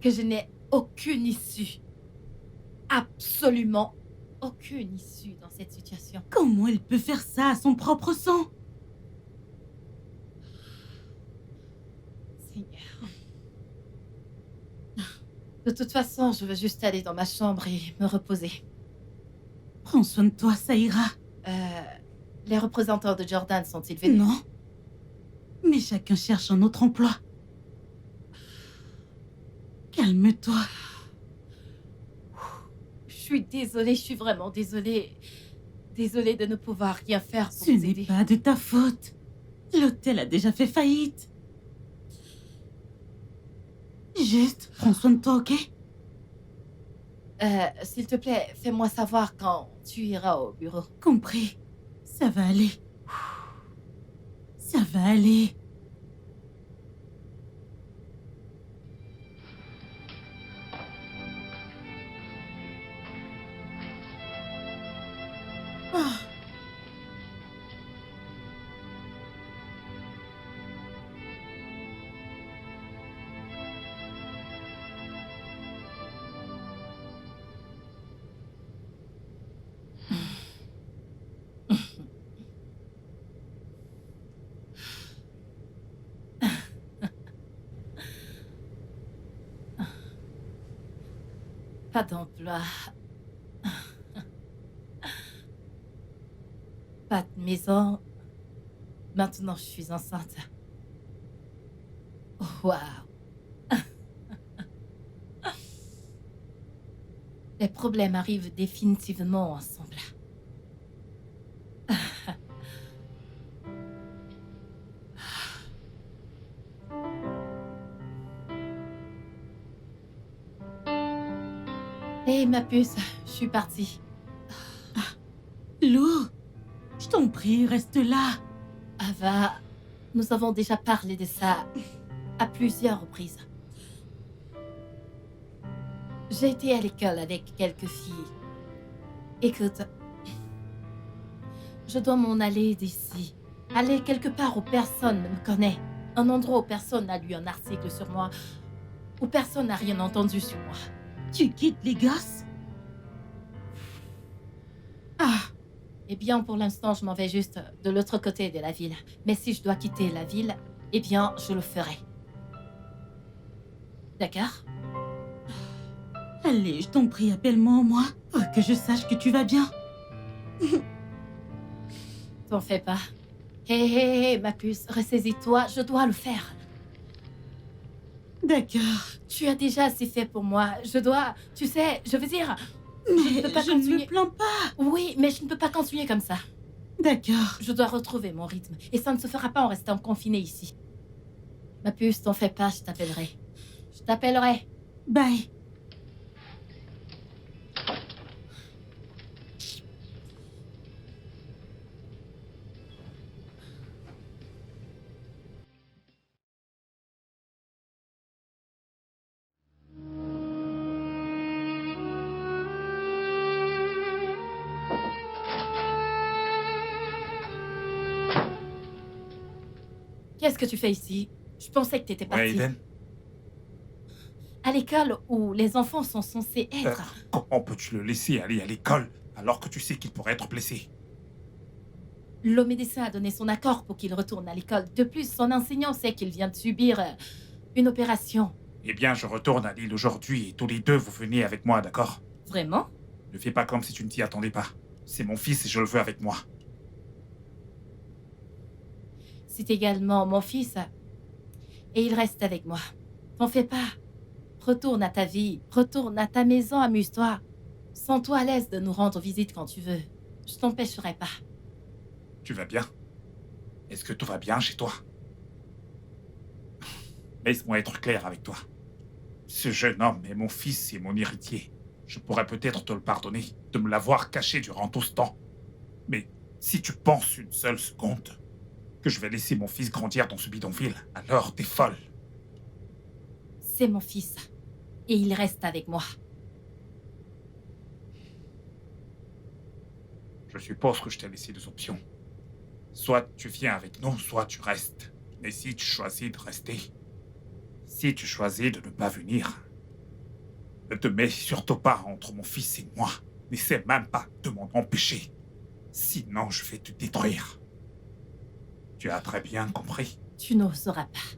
que je n'ai aucune issue. Absolument aucune issue dans cette situation. Comment elle peut faire ça à son propre sang? Seigneur. De toute façon, je veux juste aller dans ma chambre et me reposer. Prends soin de toi, ça ira. Les représentants de Jordan sont-ils venus? Non. Mais chacun cherche un autre emploi. Calme-toi. Je suis désolée, je suis vraiment désolée. Désolée de ne pouvoir rien faire pour Ce vous n'est aider. pas de ta faute. L'hôtel a déjà fait faillite. Juste, prends soin de toi, ok? S'il te plaît, fais-moi savoir quand tu iras au bureau. Compris. Ça va aller. Ça va aller. Ah. Pas d'emploi. Pas de maison. Maintenant, je suis enceinte. Waouh. Les problèmes arrivent définitivement ensemble. Hé, ma puce, je suis partie. Lou, je t'en prie, reste là. Ava, nous avons déjà parlé de ça à plusieurs reprises. J'ai été à l'école avec quelques filles. Écoute, je dois m'en aller d'ici. Aller quelque part où personne ne me connaît. Un endroit où personne n'a lu un article sur moi. Où personne n'a rien entendu sur moi. Tu quittes les gosses? Ah, Eh bien, pour l'instant, je m'en vais juste de l'autre côté de la ville. Mais si je dois quitter la ville, eh bien, je le ferai. D'accord? allez, je t'en prie, appelle-moi au moins. Pour que je sache que tu vas bien. T'en fais pas. Hé, ma puce, ressaisis-toi, je dois le faire. D'accord. Tu as déjà assez fait pour moi. Je dois... Tu sais, je veux dire... Mais peux pas je ne me continuer. plains pas. Oui, mais je ne peux pas continuer comme ça. D'accord. Je dois retrouver mon rythme. Et ça ne se fera pas en restant confiné ici. Ma puce, t'en fais pas, je t'appellerai. Je t'appellerai. Bye. Qu'est-ce que tu fais ici? Je pensais que t'étais Ouais, parti. Aiden. À l'école où les enfants sont censés être. Comment peux-tu le laisser aller à l'école alors que tu sais qu'il pourrait être blessé? Le médecin a donné son accord pour qu'il retourne à l'école. De plus, son enseignant sait qu'il vient de subir une opération. Eh bien, je retourne à Lille aujourd'hui et tous les deux, vous venez avec moi, d'accord? Vraiment? Ne fais pas comme si tu ne t'y attendais pas. C'est mon fils et je le veux avec moi. C'est également mon fils. Et il reste avec moi. T'en fais pas. Retourne à ta vie. Retourne à ta maison, amuse-toi. Sens-toi à l'aise de nous rendre visite quand tu veux. Je t'empêcherai pas. Tu vas bien? Est-ce que tout va bien chez toi? Laisse-moi être clair avec toi. Ce jeune homme est mon fils et mon héritier. Je pourrais peut-être te le pardonner de me l'avoir caché durant tout ce temps. Mais si tu penses une seule seconde que je vais laisser mon fils grandir dans ce bidonville, alors t'es folle. C'est mon fils. Et il reste avec moi. Je suppose que je t'ai laissé deux options. Soit tu viens avec nous, soit tu restes. Mais si tu choisis de rester, si tu choisis de ne pas venir, ne te mets surtout pas entre mon fils et moi. N'essaie même pas de m'en empêcher. Sinon, je vais te détruire. Tu as très bien compris. Tu n'oseras pas.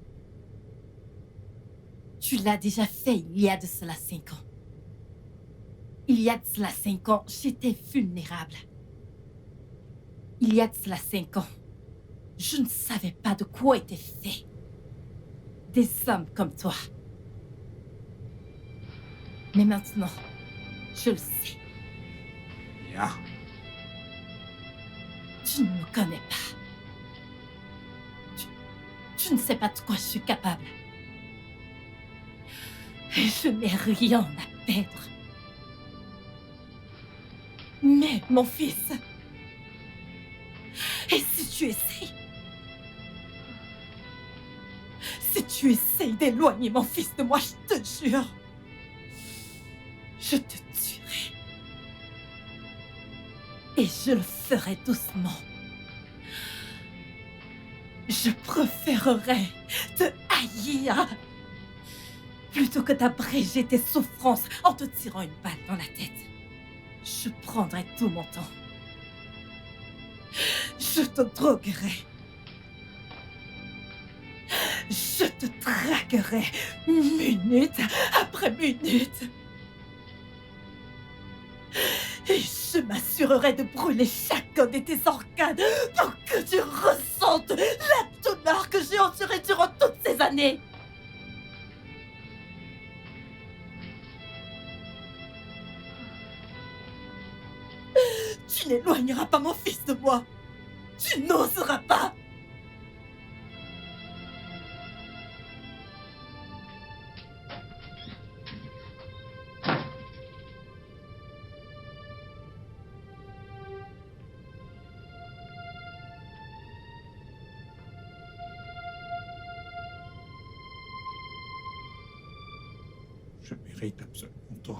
Tu l'as déjà fait il y a de cela 5 ans. Il y a de cela 5 ans, j'étais vulnérable. Il y a de cela 5 ans, je ne savais pas de quoi étaient faits des hommes comme toi. Mais maintenant, je le sais. Bien. Tu ne me connais pas. Tu ne sais pas de quoi je suis capable. Et je n'ai rien à perdre. Mais, mon fils, et si tu essayes... Si tu essayes d'éloigner mon fils de moi, je te jure, je te tuerai. Et je le ferai doucement. Je préférerais te haïr plutôt que d'abréger tes souffrances en te tirant une balle dans la tête. Je prendrai tout mon temps. Je te droguerai. Je te traquerai minute après minute. Et je m'assurerai de brûler chacun de tes organes pour que tu ressentes la douleur que j'ai endurée durant toutes ces années. Tu n'éloigneras pas mon fils de moi. Tu n'oseras pas. Je mérite absolument tout.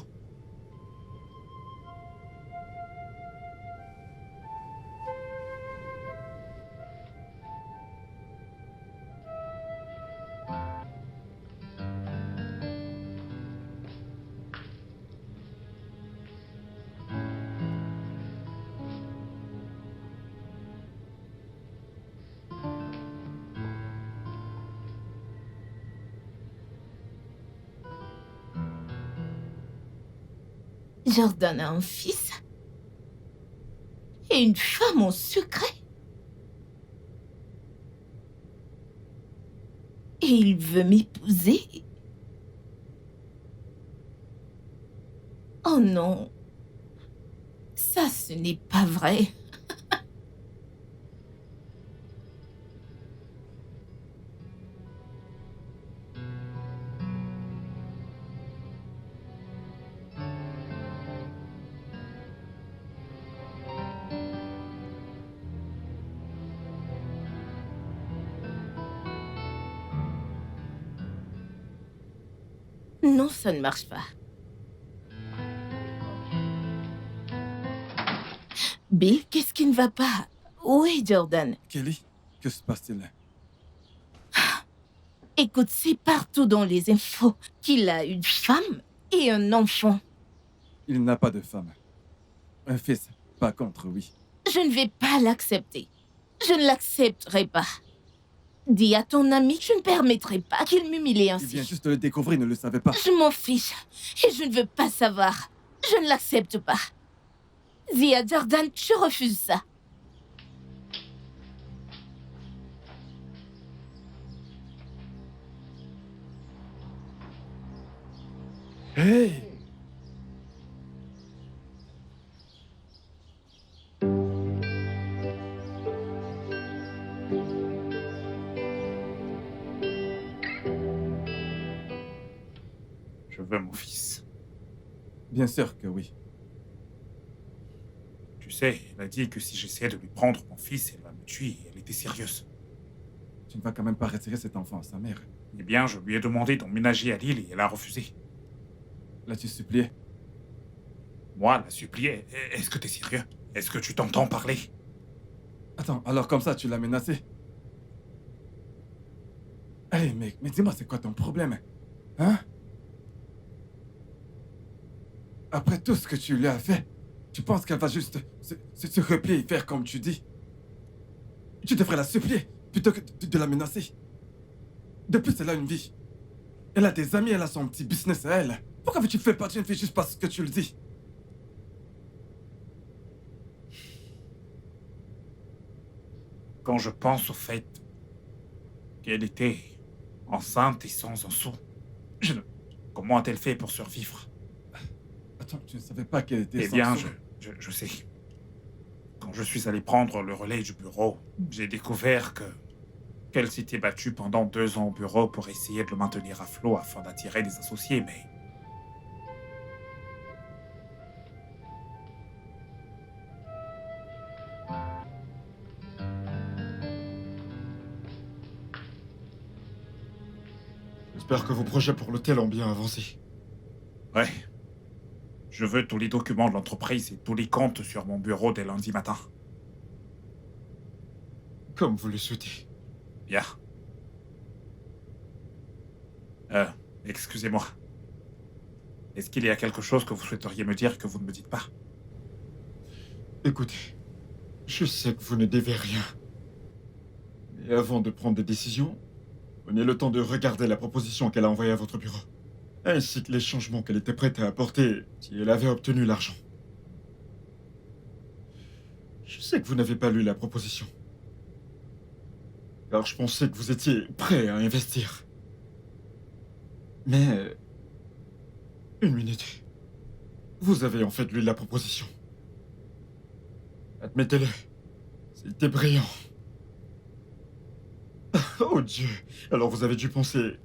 Jordan a un fils et une femme en secret. Et il veut m'épouser. Oh non, ça ce n'est pas vrai. Non, ça ne marche pas. Bill, qu'est-ce qui ne va pas? Où est Jordan? Kelly, que se passe-t-il? Écoute, c'est partout dans les infos qu'il a une femme et un enfant. Il n'a pas de femme. Un fils, pas contre, oui. Je ne vais pas l'accepter. Je ne l'accepterai pas. Dis à ton ami que je ne permettrai pas qu'il m'humilie Il vient ainsi. juste de le découvrir, il ne le savait pas. Je m'en fiche et je ne veux pas savoir. Je ne l'accepte pas. Zia Jordan, je refuse ça. Hey! Je veux mon fils. Bien sûr que oui. Tu sais, elle a dit que si j'essayais de lui prendre mon fils, elle va me tuer. Elle était sérieuse. Tu ne vas quand même pas retirer cet enfant à sa mère. Eh bien, je lui ai demandé d'emménager à Lille et elle a refusé. L'as-tu supplié? Moi, la supplier. Est-ce que t'es sérieux? Est-ce que tu t'entends parler? Attends, alors comme ça, tu l'as menacé? Hey mec, mais dis-moi, c'est quoi ton problème? Hein? Après tout ce que tu lui as fait, tu penses qu'elle va juste se replier et faire comme tu dis? Tu devrais la supplier plutôt que de la menacer. De plus, elle a une vie. Elle a des amis, elle a son petit business à elle. Pourquoi veux-tu faire partie d'une fille juste parce que tu le dis? Quand je pense au fait qu'elle était enceinte et sans un sou, je ne... Comment a-t-elle fait pour survivre? Attends, tu ne savais pas qu'elle était Eh sans bien, sou? je sais. Quand je suis allé prendre le relais du bureau, j'ai découvert qu'elle s'était battue pendant 2 ans au bureau pour essayer de le maintenir à flot afin d'attirer des associés, mais... J'espère que vos projets pour l'hôtel ont bien avancé. Ouais. Je veux tous les documents de l'entreprise et tous les comptes sur mon bureau dès lundi matin. Comme vous le souhaitez. Bien. Excusez-moi. Est-ce qu'il y a quelque chose que vous souhaiteriez me dire que vous ne me dites pas? Écoutez, je sais que vous ne devez rien. Mais avant de prendre des décisions, prenez le temps de regarder la proposition qu'elle a envoyée à votre bureau, ainsi que les changements qu'elle était prête à apporter si elle avait obtenu l'argent. Je sais que vous n'avez pas lu la proposition, car je pensais que vous étiez prêt à investir. Mais... Une minute. Vous avez en fait lu la proposition. Admettez-le, c'était brillant. Oh Dieu, alors vous avez dû penser...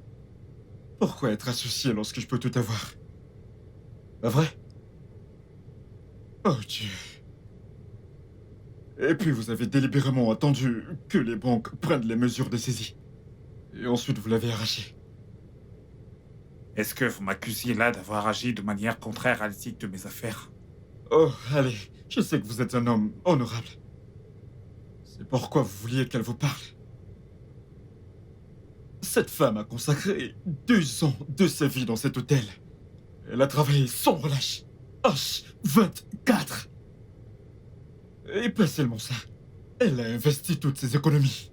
Pourquoi être associé lorsque je peux tout avoir? Pas vrai? Oh Dieu. Et puis vous avez délibérément attendu que les banques prennent les mesures de saisie. Et ensuite vous l'avez arraché. Est-ce que vous m'accusiez là d'avoir agi de manière contraire à l'éthique de mes affaires? Oh, allez, je sais que vous êtes un homme honorable. C'est pourquoi vous vouliez qu'elle vous parle. Cette femme a consacré 2 ans de sa vie dans cet hôtel. Elle a travaillé sans relâche. H24. Et pas seulement ça. Elle a investi toutes ses économies.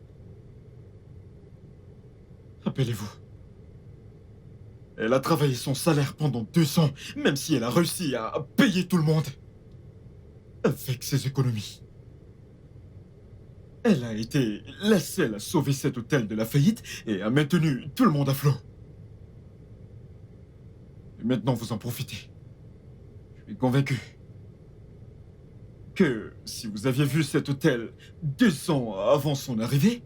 Rappelez-vous. Elle a travaillé son salaire pendant 2 ans, même si elle a réussi à payer tout le monde. Avec ses économies. Elle a été la seule à sauver cet hôtel de la faillite et a maintenu tout le monde à flot. Et maintenant, vous en profitez. Je suis convaincu que si vous aviez vu cet hôtel 2 ans avant son arrivée,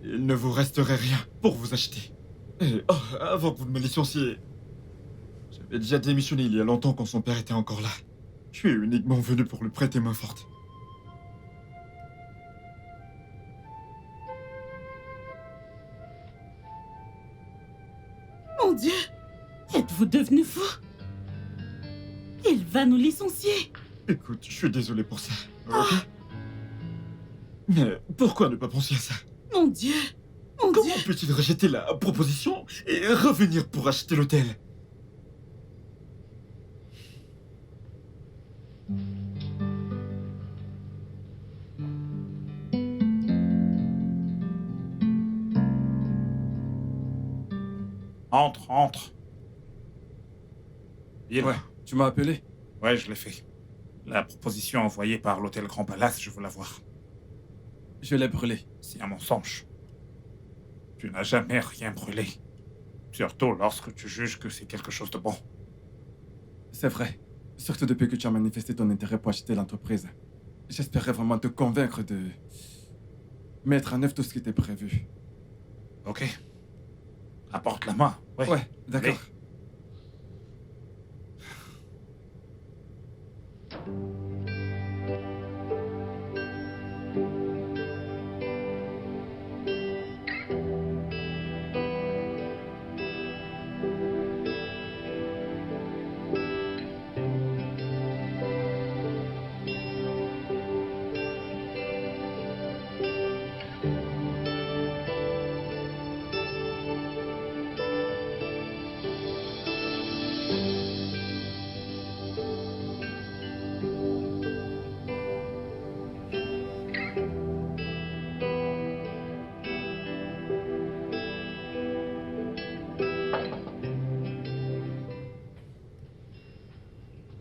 il ne vous resterait rien pour vous acheter. Et avant que vous ne me licenciez, j'avais déjà démissionné il y a longtemps quand son père était encore là. Je suis uniquement venu pour lui prêter main forte. Mon Dieu, êtes-vous devenu fou? Il va nous licencier. Écoute, je suis désolé pour ça, ok? Mais pourquoi ne pas penser à ça? Mon Dieu, Mon Dieu. Comment peut-il rejeter la proposition et revenir pour acheter l'hôtel? Entre, entre. Bill. Ouais, tu m'as appelé? Ouais, je l'ai fait. La proposition envoyée par l'hôtel Grand Palace, je veux la voir. Je l'ai brûlé. C'est un mensonge. Tu n'as jamais rien brûlé. Surtout lorsque tu juges que c'est quelque chose de bon. C'est vrai. Surtout depuis que tu as manifesté ton intérêt pour acheter l'entreprise. J'espérais vraiment te convaincre de mettre en œuvre tout ce qui était prévu. Ok. Apporte la main. Ouais. Ouais, d'accord. Allez.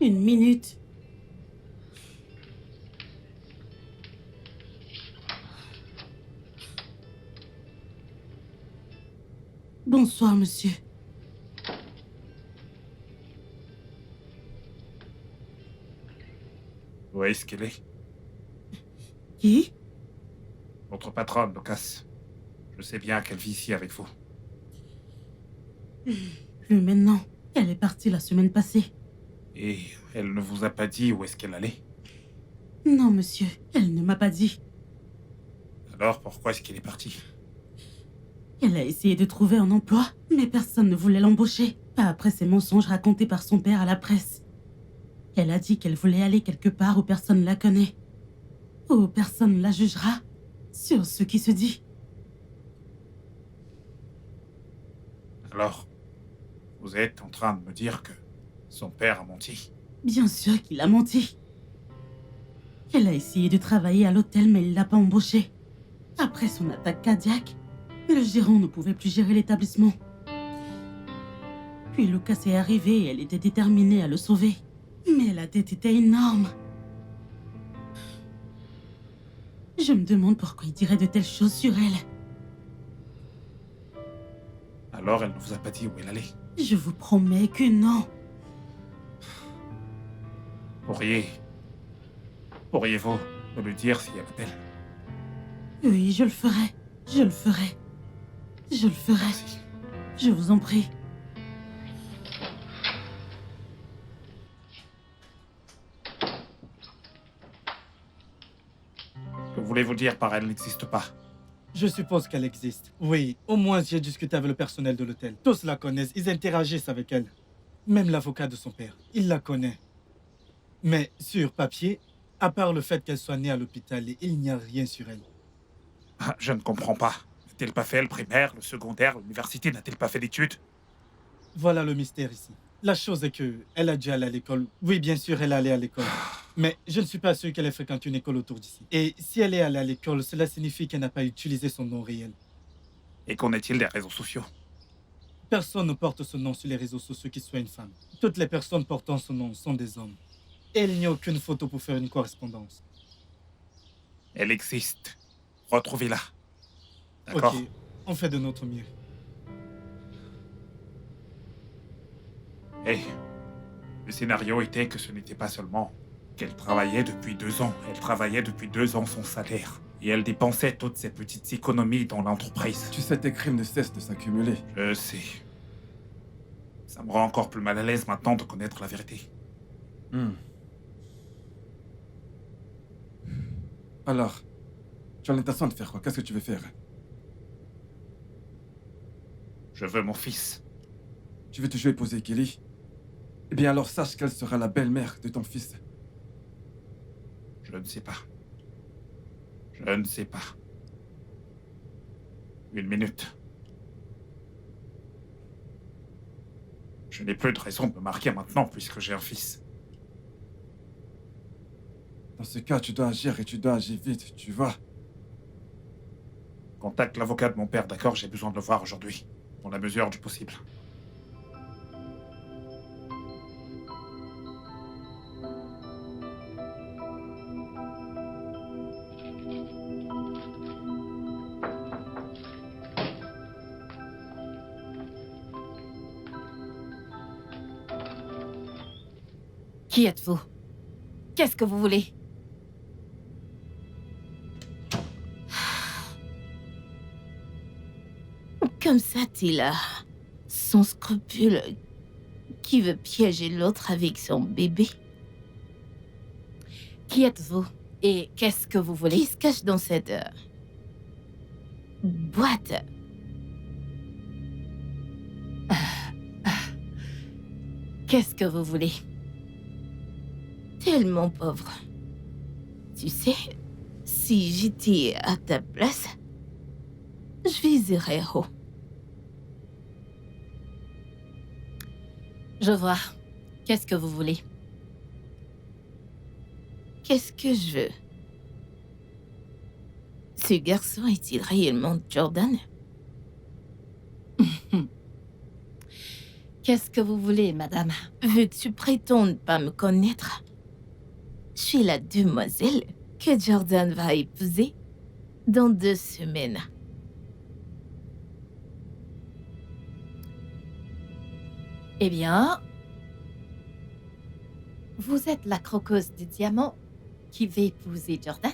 Une minute. Bonsoir, monsieur. Où est-ce qu'elle est? Qui? Votre patronne, Lucas. Je sais bien qu'elle vit ici avec vous. Plus maintenant. Elle est partie la semaine passée. Et elle ne vous a pas dit où est-ce qu'elle allait? Non, monsieur. Elle ne m'a pas dit. Alors pourquoi est-ce qu'elle est partie? Elle a essayé de trouver un emploi, mais personne ne voulait l'embaucher. Pas après ces mensonges racontés par son père à la presse. Elle a dit qu'elle voulait aller quelque part où personne la connaît. Où personne la jugera sur ce qui se dit. Alors, vous êtes en train de me dire que son père a menti? Bien sûr qu'il a menti. Elle a essayé de travailler à l'hôtel, mais il l'a pas embauchée. Après son attaque cardiaque, le gérant ne pouvait plus gérer l'établissement. Puis Lucas est arrivé et elle était déterminée à le sauver. Mais la dette était énorme. Je me demande pourquoi il dirait de telles choses sur elle. Alors elle ne vous a pas dit où elle allait? Je vous promets que non. Pourriez-vous me le dire si elle appelle? Oui, je le ferai. Je le ferai. Je le ferai. Merci. Je vous en prie. Que voulez-vous dire par elle n'existe pas? Je suppose qu'elle existe. Oui, au moins j'ai discuté avec le personnel de l'hôtel. Tous la connaissent, ils interagissent avec elle. Même l'avocat de son père, il la connaît. Mais sur papier, à part le fait qu'elle soit née à l'hôpital, il n'y a rien sur elle. Ah, je ne comprends pas. N'a-t-elle pas fait le primaire, le secondaire, l'université? N'a-t-elle pas fait d'études? Voilà le mystère ici. La chose est que elle a dû aller à l'école. Oui, bien sûr, elle est allée à l'école. Mais je ne suis pas sûr qu'elle ait fréquenté une école autour d'ici. Et si elle est allée à l'école, cela signifie qu'elle n'a pas utilisé son nom réel. Et qu'en est-il des réseaux sociaux? Personne ne porte ce nom sur les réseaux sociaux qui soit une femme. Toutes les personnes portant ce nom sont des hommes. Et il n'y a aucune photo pour faire une correspondance. Elle existe. Retrouvez-la. D'accord? Ok, on fait de notre mieux. Et le scénario était que ce n'était pas seulement qu'elle travaillait depuis 2 ans. Elle travaillait depuis 2 ans son salaire. Et elle dépensait toutes ses petites économies dans l'entreprise. Tu sais, tes crimes ne cessent de s'accumuler. Je sais. Ça me rend encore plus mal à l'aise maintenant de connaître la vérité. Alors, tu as l'intention de faire quoi? Qu'est-ce que tu veux faire? Je veux mon fils. Tu veux toujours épouser Kelly? Eh bien alors sache qu'elle sera la belle-mère de ton fils. Je ne sais pas. Je ne sais pas. Une minute. Je n'ai plus de raison de me marier maintenant puisque j'ai un fils. Dans ce cas, tu dois agir et tu dois agir vite, tu vois. Contacte l'avocat de mon père, d'accord? J'ai besoin de le voir aujourd'hui, dans la mesure du possible. Qui êtes-vous? Qu'est-ce que vous voulez? Comme ça, t'es là, sans scrupule, qui veut piéger l'autre avec son bébé. Qui êtes-vous? Et qu'est-ce que vous voulez? Qui se cache dans cette boîte? Qu'est-ce que vous voulez? Tellement pauvre. Tu sais, si j'étais à ta place, je viserais haut. Je vois. Qu'est-ce que vous voulez? Qu'est-ce que je veux? Ce garçon est-il réellement Jordan? Qu'est-ce que vous voulez, madame? Veux-tu prétendre pas me connaître? Je suis la demoiselle que Jordan va épouser dans 2 semaines. Eh bien, vous êtes la croqueuse de diamants qui va épouser Jordan?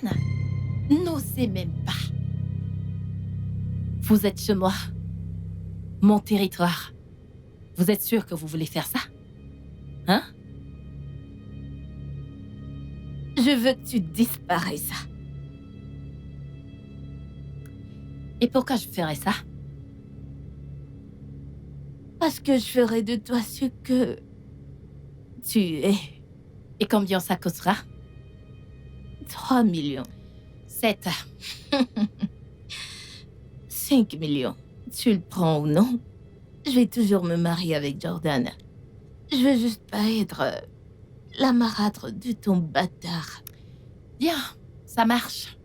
N'osez même pas. Vous êtes chez moi, mon territoire. Vous êtes sûr que vous voulez faire ça? Hein? Je veux que tu disparaisses. Et pourquoi je ferais ça? Parce que je ferai de toi ce que tu es. Et combien ça coûtera? 3 millions. 7. 5 millions. Tu le prends ou non? Je vais toujours me marier avec Jordan. Je veux juste pas être la marâtre de ton bâtard. Bien, ça marche.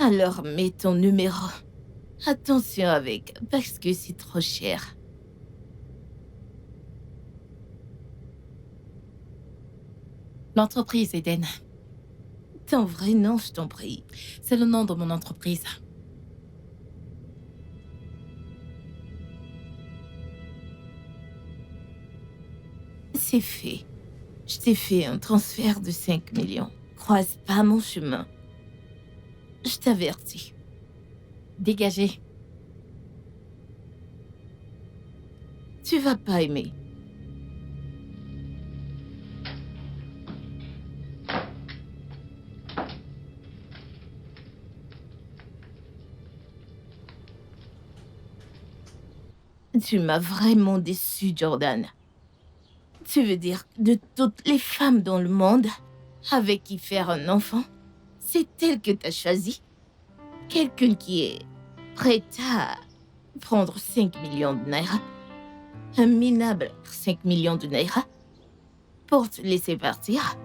Alors mets ton numéro. Attention avec, parce que c'est trop cher. L'entreprise Eden, Ton vrai nom, je t'en prie. c'est le nom de mon entreprise. C'est fait. Je t'ai fait un transfert de 5 millions. Croise pas mon chemin. Je t'avertis. Dégagez. Tu vas pas aimer. Tu m'as vraiment déçu, Jordan. Tu veux dire de toutes les femmes dans le monde avec qui faire un enfant, c'est elle que t'as choisi? Quelqu'un qui est prête à prendre 5 millions de naira? Un minable 5 millions de naira? Pour te laisser partir?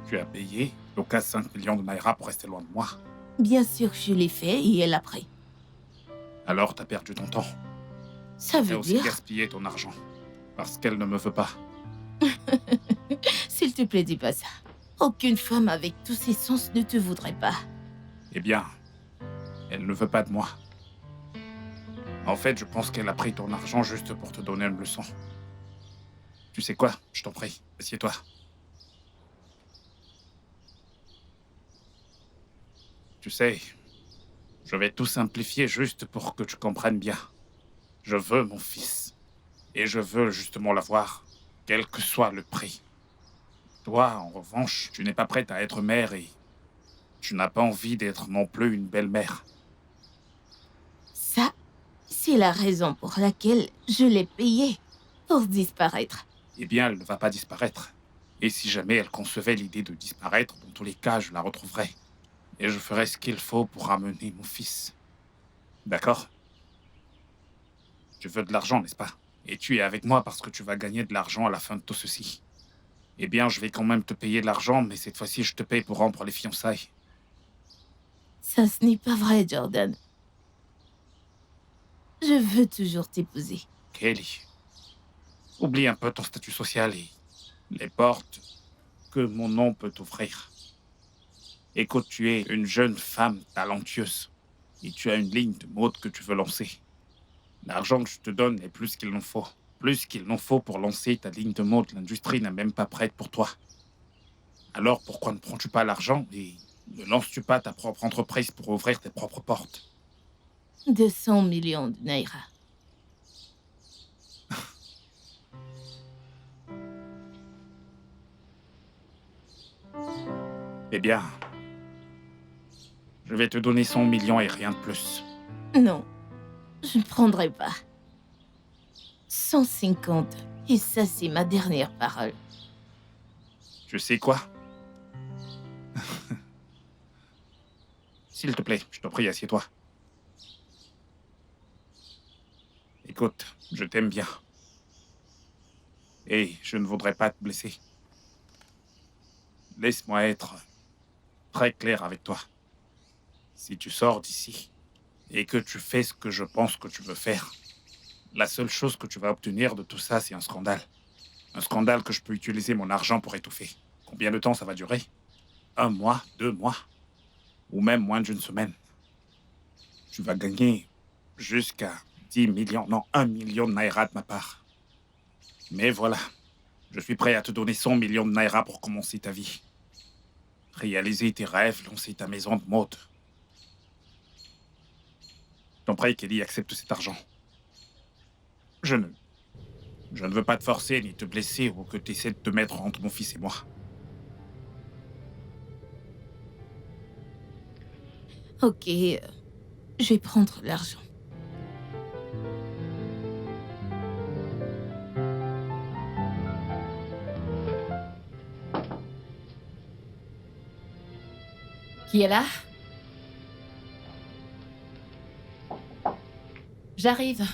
Tu as payé Lucas 5 millions de naira pour rester loin de moi. Bien sûr que je l'ai fait et elle a pris. Alors t'as perdu ton temps. Ça T'as veut aussi dire... gaspillé ton argent. Parce qu'elle ne me veut pas. S'il te plaît, dis pas ça. Aucune femme avec tous ses sens ne te voudrait pas. Eh bien, elle ne veut pas de moi. En fait, je pense qu'elle a pris ton argent juste pour te donner une leçon. Tu sais quoi? Je t'en prie, assieds-toi. Tu sais, je vais tout simplifier juste pour que tu comprennes bien. Je veux mon fils. Et je veux justement l'avoir, quel que soit le prix. Toi, en revanche, tu n'es pas prête à être mère et tu n'as pas envie d'être non plus une belle-mère. Ça, c'est la raison pour laquelle je l'ai payée pour disparaître. Eh bien, elle ne va pas disparaître. Et si jamais elle concevait l'idée de disparaître, dans tous les cas, je la retrouverai. Et je ferai ce qu'il faut pour ramener mon fils. D'accord? Tu veux de l'argent, n'est-ce pas? Et tu es avec moi parce que tu vas gagner de l'argent à la fin de tout ceci. Eh bien, je vais quand même te payer de l'argent, mais cette fois-ci, je te paye pour rompre les fiançailles. Ça, ce n'est pas vrai, Jordan. Je veux toujours t'épouser. Kelly, oublie un peu ton statut social et les portes que mon nom peut t'offrir. Écoute, tu es une jeune femme talentueuse et tu as une ligne de mode que tu veux lancer. L'argent que je te donne est plus qu'il n'en faut. Plus qu'il n'en faut pour lancer ta ligne de mode. L'industrie n'est même pas prête pour toi. Alors pourquoi ne prends-tu pas l'argent et ne lances-tu pas ta propre entreprise pour ouvrir tes propres portes? 200 millions de naira. Eh bien, je vais te donner 100 millions et rien de plus. Non, je ne prendrai pas. 150. Et ça, c'est ma dernière parole. Tu sais quoi? S'il te plaît, je t'en prie, assieds-toi. Écoute, je t'aime bien. Et je ne voudrais pas te blesser. Laisse-moi être très clair avec toi. Si tu sors d'ici et que tu fais ce que je pense que tu veux faire, la seule chose que tu vas obtenir de tout ça, c'est un scandale. Un scandale que je peux utiliser mon argent pour étouffer. Combien de temps ça va durer? 1 mois, 2 mois, ou même moins d'une semaine. Tu vas gagner jusqu'à 10 millions, non, 1 million de naira de ma part. Mais voilà, je suis prêt à te donner 100 millions de naira pour commencer ta vie. Réaliser tes rêves, lancer ta maison de mode. Je t'en prie, Kelly, accepte cet argent. Je ne veux pas te forcer ni te blesser ou que tu essaies de te mettre entre mon fils et moi. Ok, je vais prendre l'argent. Qui est là? J'arrive.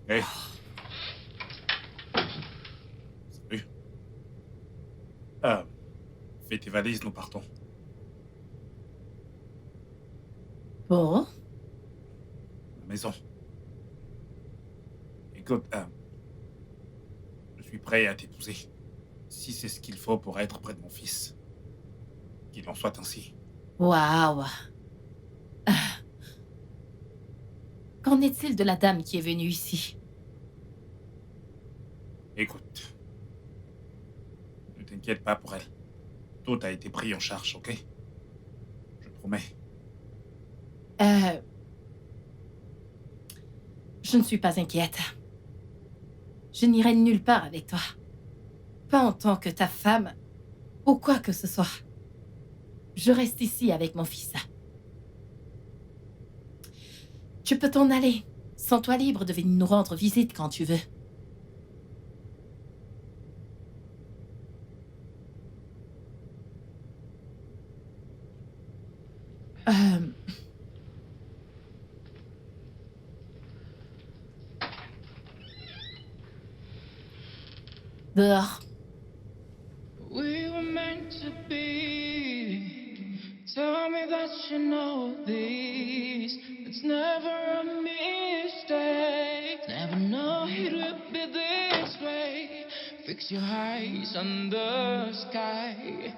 Hé. Salut. Fais tes valises, nous partons. Bon, La maison. Écoute, je suis prêt à t'épouser. Si c'est ce qu'il faut pour être près de mon fils. Qu'il en soit ainsi. waouh. Qu'en est-il de la dame qui est venue ici? Écoute. Ne t'inquiète pas pour elle. Tout a été pris en charge, ok? Je promets. Je ne suis pas inquiète. Je n'irai nulle part avec toi. Pas en tant que ta femme, ou quoi que ce soit. Je reste ici avec mon fils. Tu peux t'en aller. Sens-toi libre de venir nous rendre visite quand tu veux. Dehors. We were meant to be. Tell me that you know this. It's never a mistake. Never know it would be this way. Fix your eyes on the sky.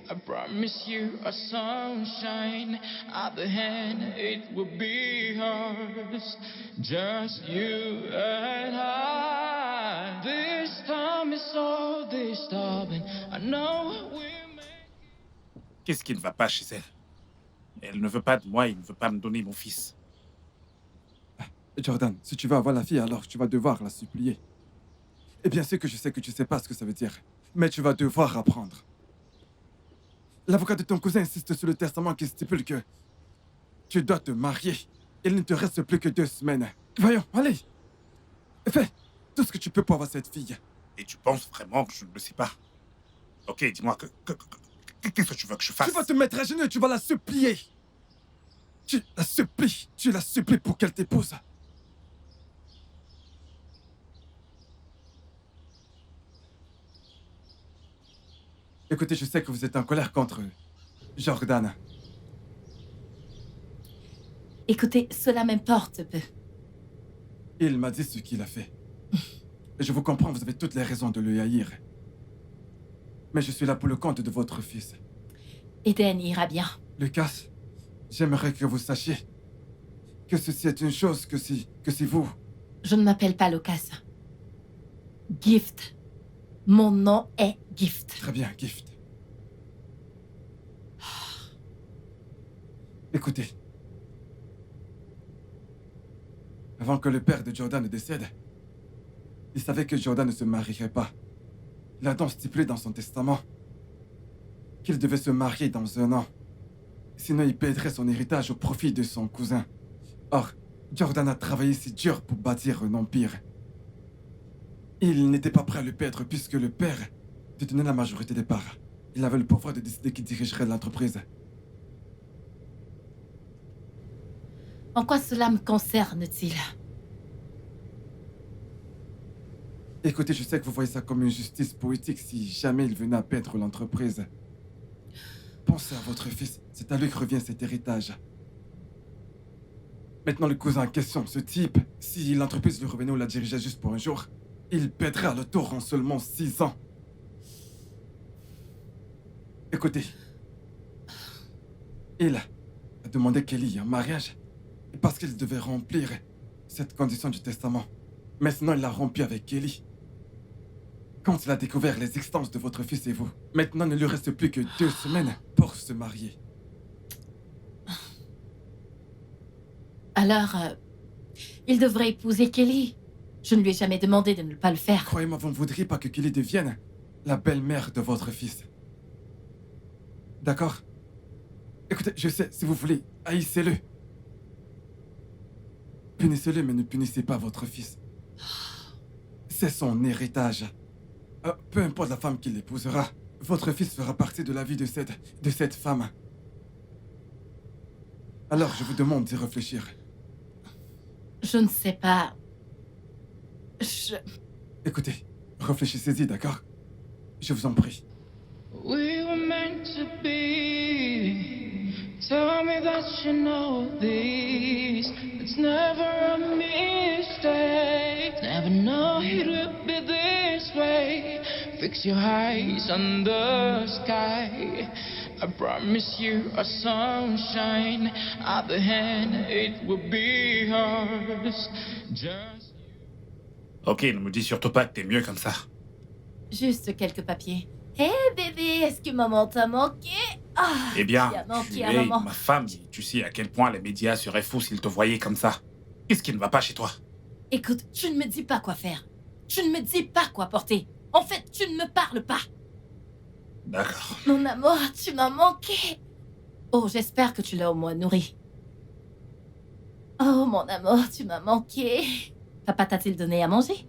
I promise you a sunshine. At the end, it will be ours. Just you and I. This time is so disturbing. I know we're making. Qu'est-ce qui ne va pas chez elle? Elle ne veut pas de moi, il ne veut pas me donner mon fils. Jordan, si tu veux avoir la fille, alors tu vas devoir la supplier. Et bien sûr que je sais que tu sais pas ce que ça veut dire, mais tu vas devoir apprendre. L'avocat de ton cousin insiste sur le testament qui stipule que tu dois te marier. Il ne te reste plus que 2 semaines. Voyons, allez. Fais tout ce que tu peux pour avoir cette fille. Et tu penses vraiment que je ne le sais pas? Ok, dis-moi, qu'est-ce que tu veux que je fasse? Tu vas te mettre à genoux et tu vas la supplier. Tu la supplies. Tu la supplies pour qu'elle t'épouse. Écoutez, je sais que vous êtes en colère contre Jordan. Écoutez, cela m'importe peu. Il m'a dit ce qu'il a fait. Et je vous comprends, vous avez toutes les raisons de le haïr. Mais je suis là pour le compte de votre fils. Eden ira bien. Lucas, j'aimerais que vous sachiez que ceci est une chose que si vous... Je ne m'appelle pas Lucas. Gift. Mon nom est Gift. Très bien, Gift. Écoutez. Avant que le père de Jordan ne décède, il savait que Jordan ne se marierait pas. Il a donc stipulé dans son testament qu'il devait se marier dans 1 an. Sinon, il paierait son héritage au profit de son cousin. Or, Jordan a travaillé si dur pour bâtir un empire. Il n'était pas prêt à le perdre puisque le père détenait la majorité des parts. Il avait le pouvoir de décider qui dirigerait l'entreprise. En quoi cela me concerne-t-il? Écoutez, je sais que vous voyez ça comme une justice poétique si jamais il venait à perdre l'entreprise. Pensez à votre fils, c'est à lui que revient cet héritage. Maintenant, le cousin en question, ce type, si l'entreprise lui revenait ou la dirigeait juste pour un jour, il perdrait à le tour en seulement 6 ans. Écoutez, il a demandé Kelly en mariage parce qu'il devait remplir cette condition du testament. Maintenant, il l'a rompu avec Kelly. Quand il a découvert les existences de votre fils et vous, maintenant, il ne lui reste plus que 2 semaines pour se marier. Alors, il devrait épouser Kelly. Je ne lui ai jamais demandé de ne pas le faire. Croyez-moi, vous ne voudriez pas que Kelly devienne la belle-mère de votre fils. D'accord? Écoutez, je sais, si vous voulez, haïssez-le. Punissez-le, mais ne punissez pas votre fils. C'est son héritage. Peu importe la femme qu'il épousera, votre fils fera partie de la vie de cette femme. Alors, je vous demande d'y réfléchir. Je ne sais pas. Écoutez, réfléchissez-y, d'accord? Je vous en prie. We were meant to be. Tell me that you know this. It's never a mistake. Never know it would be this way. Fix your eyes on the sky. I promise you a sunshine. At the end, it will be ours. Just. Ok, ne me dis surtout pas que t'es mieux comme ça. Juste quelques papiers. Hé bébé, est-ce que maman t'a manqué? Ah, Eh bien, qui a manqué tu à es maman? ma femme et tu sais à quel point les médias seraient fous s'ils te voyaient comme ça. Qu'est-ce qui ne va pas chez toi? Écoute, tu ne me dis pas quoi faire. Tu ne me dis pas quoi porter. En fait, tu ne me parles pas. D'accord. Mon amour, tu m'as manqué. Oh, j'espère que tu l'as au moins nourri. Oh, mon amour, tu m'as manqué. Papa t'a-t-il donné à manger?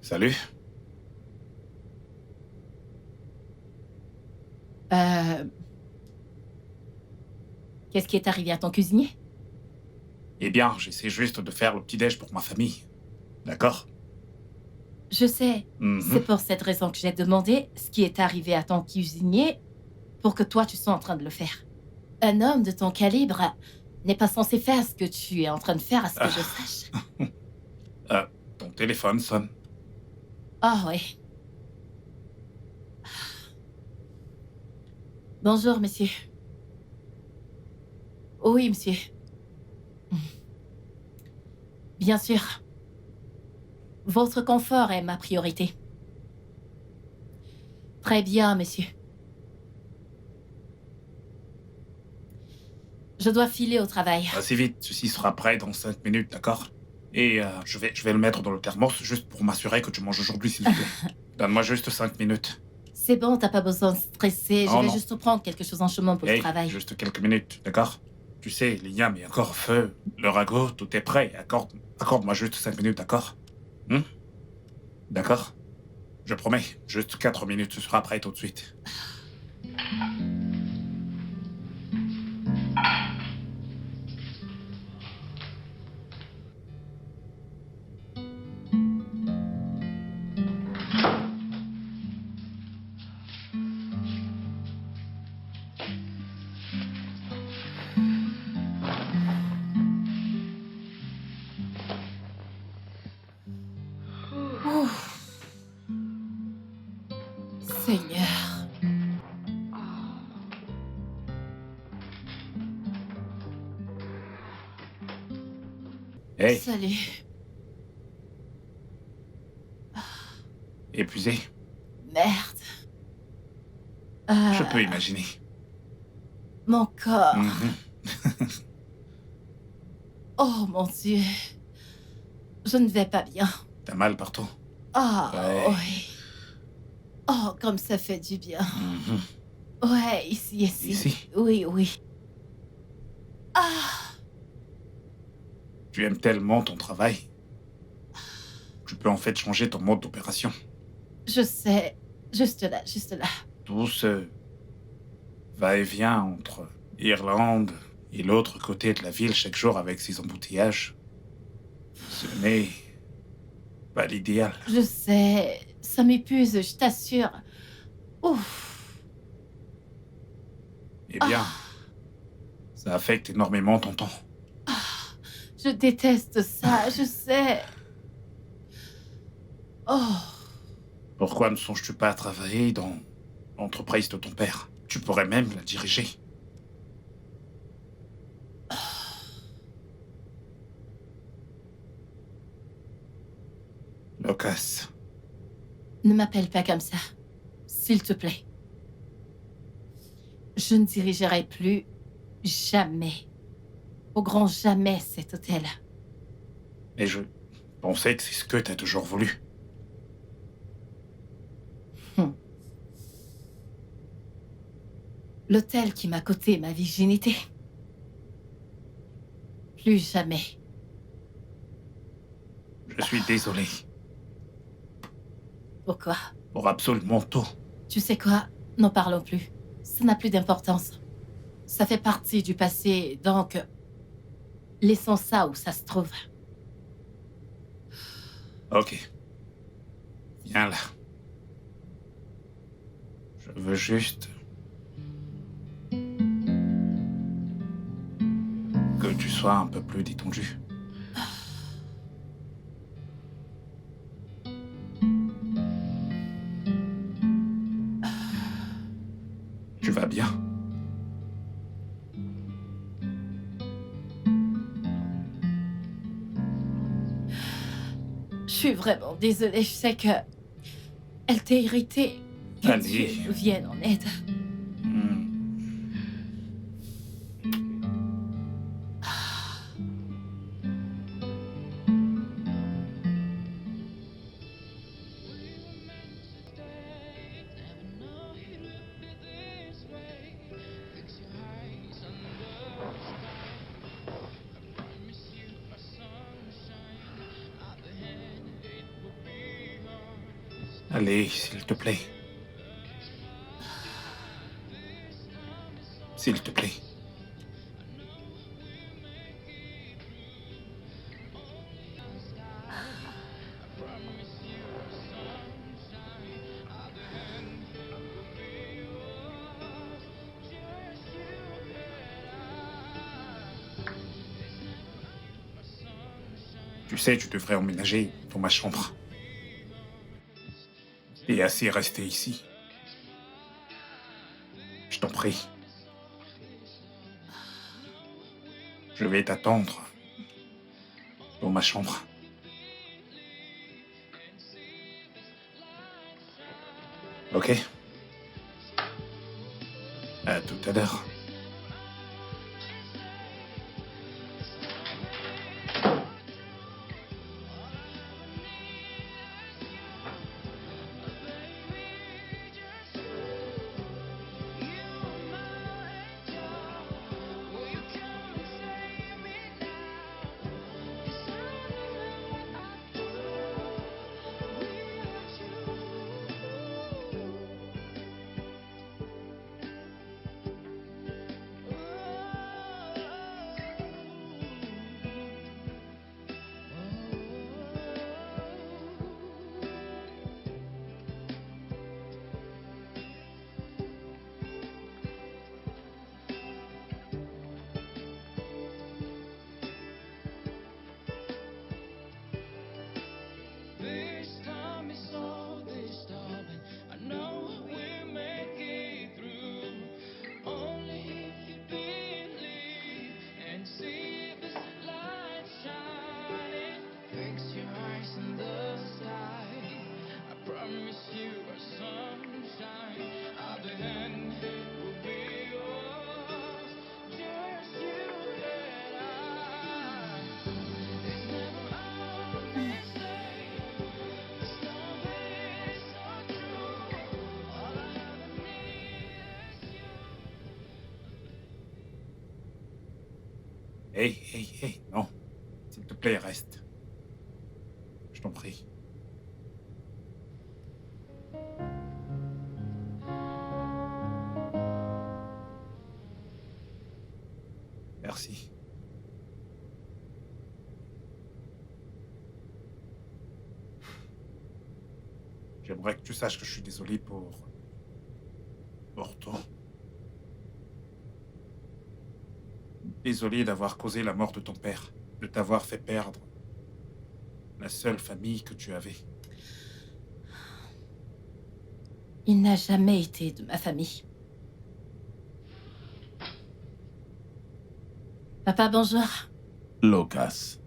Salut. Qu'est-ce qui est arrivé à ton cuisinier? Eh bien, j'essaie juste de faire le petit-déj pour ma famille. D'accord? Je sais. Mhm. C'est pour cette raison que j'ai demandé ce qui est arrivé à ton cuisinier pour que toi, tu sois en train de le faire. Un homme de ton calibre n'est pas censé faire ce que tu es en train de faire, à ce que je sache. Ton téléphone sonne. Ah oui. Bonjour, monsieur. Oui, monsieur. Bien sûr. Votre confort est ma priorité. Très bien, monsieur. Je dois filer au travail. Assez vite, ceci sera prêt dans 5 minutes, d'accord? Et je vais le mettre dans le thermos juste pour m'assurer que tu manges aujourd'hui, s'il te plaît. Donne-moi juste 5 minutes. C'est bon, t'as pas besoin de stresser. Je Oh vais non. juste prendre quelque chose en chemin pour le Hey, travail. juste quelques minutes, d'accord? Tu sais, Liam est encore au feu. Le ragot, tout est prêt. Accorde-moi juste 5 minutes, d'accord? D'accord? Je promets, juste 4 minutes, ce sera prêt tout de suite. Ouf. Seigneur. Hey, Salut. épuisé? Merde. Je peux imaginer. Mon corps. Mhm. Oh mon Dieu. Je ne vais pas bien. T'as mal partout? Ah, Ouais. oui. Oh, comme ça fait du bien. Mhm. Ouais, ici. Ici? Oui, oui. Ah, Tu aimes tellement ton travail. Tu peux en fait changer ton mode d'opération. je sais. Juste là. Tout ce va-et-vient entre Irlande et l'autre côté de la ville chaque jour avec ses embouteillages, ce n'est pas l'idéal. Je sais. Ça m'épuise, je t'assure. Ouf. Eh bien, ça affecte énormément ton temps. Je déteste ça, je sais. Oh, Pourquoi ne songes-tu pas à travailler dans l'entreprise de ton père? Tu pourrais même la diriger. Lucas, ne m'appelle pas comme ça. S'il te plaît. Je ne dirigerai plus jamais, au grand jamais, cet hôtel. mais je pensais que c'est ce que t'as toujours voulu. L'hôtel qui m'a coûté ma virginité. Plus jamais. Je suis désolé Pourquoi? pour absolument tout. Tu sais quoi? N'en parlons plus. Ça n'a plus d'importance. Ça fait partie du passé, donc laissons ça où ça se trouve. Ok. Viens là. Je veux juste que tu sois un peu plus détendu. Tu vas bien? Je suis vraiment désolée, je sais que elle t'a irritée. Que Allez. Dieu nous vienne en aide. Hmm. Allez, s'il te plaît. S'il te plaît. Tu sais, tu devrais emménager dans ma chambre. Et assez rester ici. Je t'en prie. Je vais t'attendre dans ma chambre. Ok. À tout à l'heure. This time is so disturbing. I know we'll make it through. Only if you believe and see this light shining. Fix your eyes in the sky. I promise you a sunshine. I'll be and it will be yours. Just you and I. It's never always safe. This love is so true. All I ever need is you. Hey, non. S'il te plaît, reste. Je t'en prie. Merci. J'aimerais que tu saches que je suis désolé pour toi. Désolé d'avoir causé la mort de ton père, de t'avoir fait perdre la seule famille que tu avais. Il n'a jamais été de ma famille. Papa, bonjour. Lucas.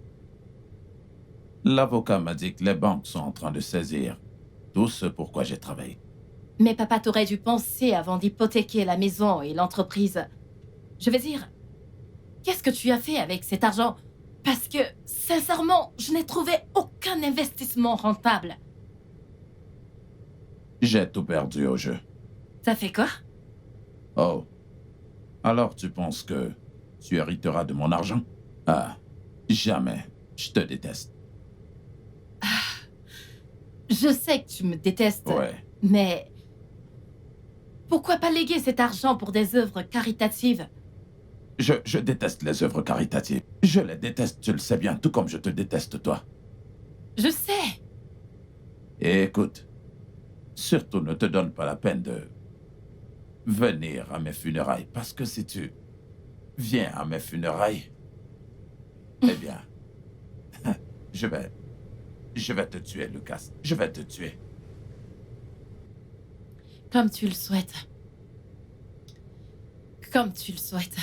L'avocat m'a dit que les banques sont en train de saisir tout ce pourquoi j'ai travaillé. Mais papa, t'aurais dû penser avant d'hypothéquer la maison et l'entreprise. Je veux dire, qu'est-ce que tu as fait avec cet argent? Parce que, sincèrement, je n'ai trouvé aucun investissement rentable. J'ai tout perdu au jeu. Ça fait quoi? Oh. Alors tu penses que tu hériteras de mon argent? Ah, jamais. Je te déteste. Je sais que tu me détestes, Ouais. mais... Pourquoi pas léguer cet argent pour des œuvres caritatives? Je déteste les œuvres caritatives. Je les déteste, tu le sais bien, tout comme je te déteste toi. Je sais. Et écoute, surtout ne te donne pas la peine de venir à mes funérailles, parce que si tu viens à mes funérailles, eh bien, je vais te tuer, Lucas. Je vais te tuer. Comme tu le souhaites. Comme tu le souhaites.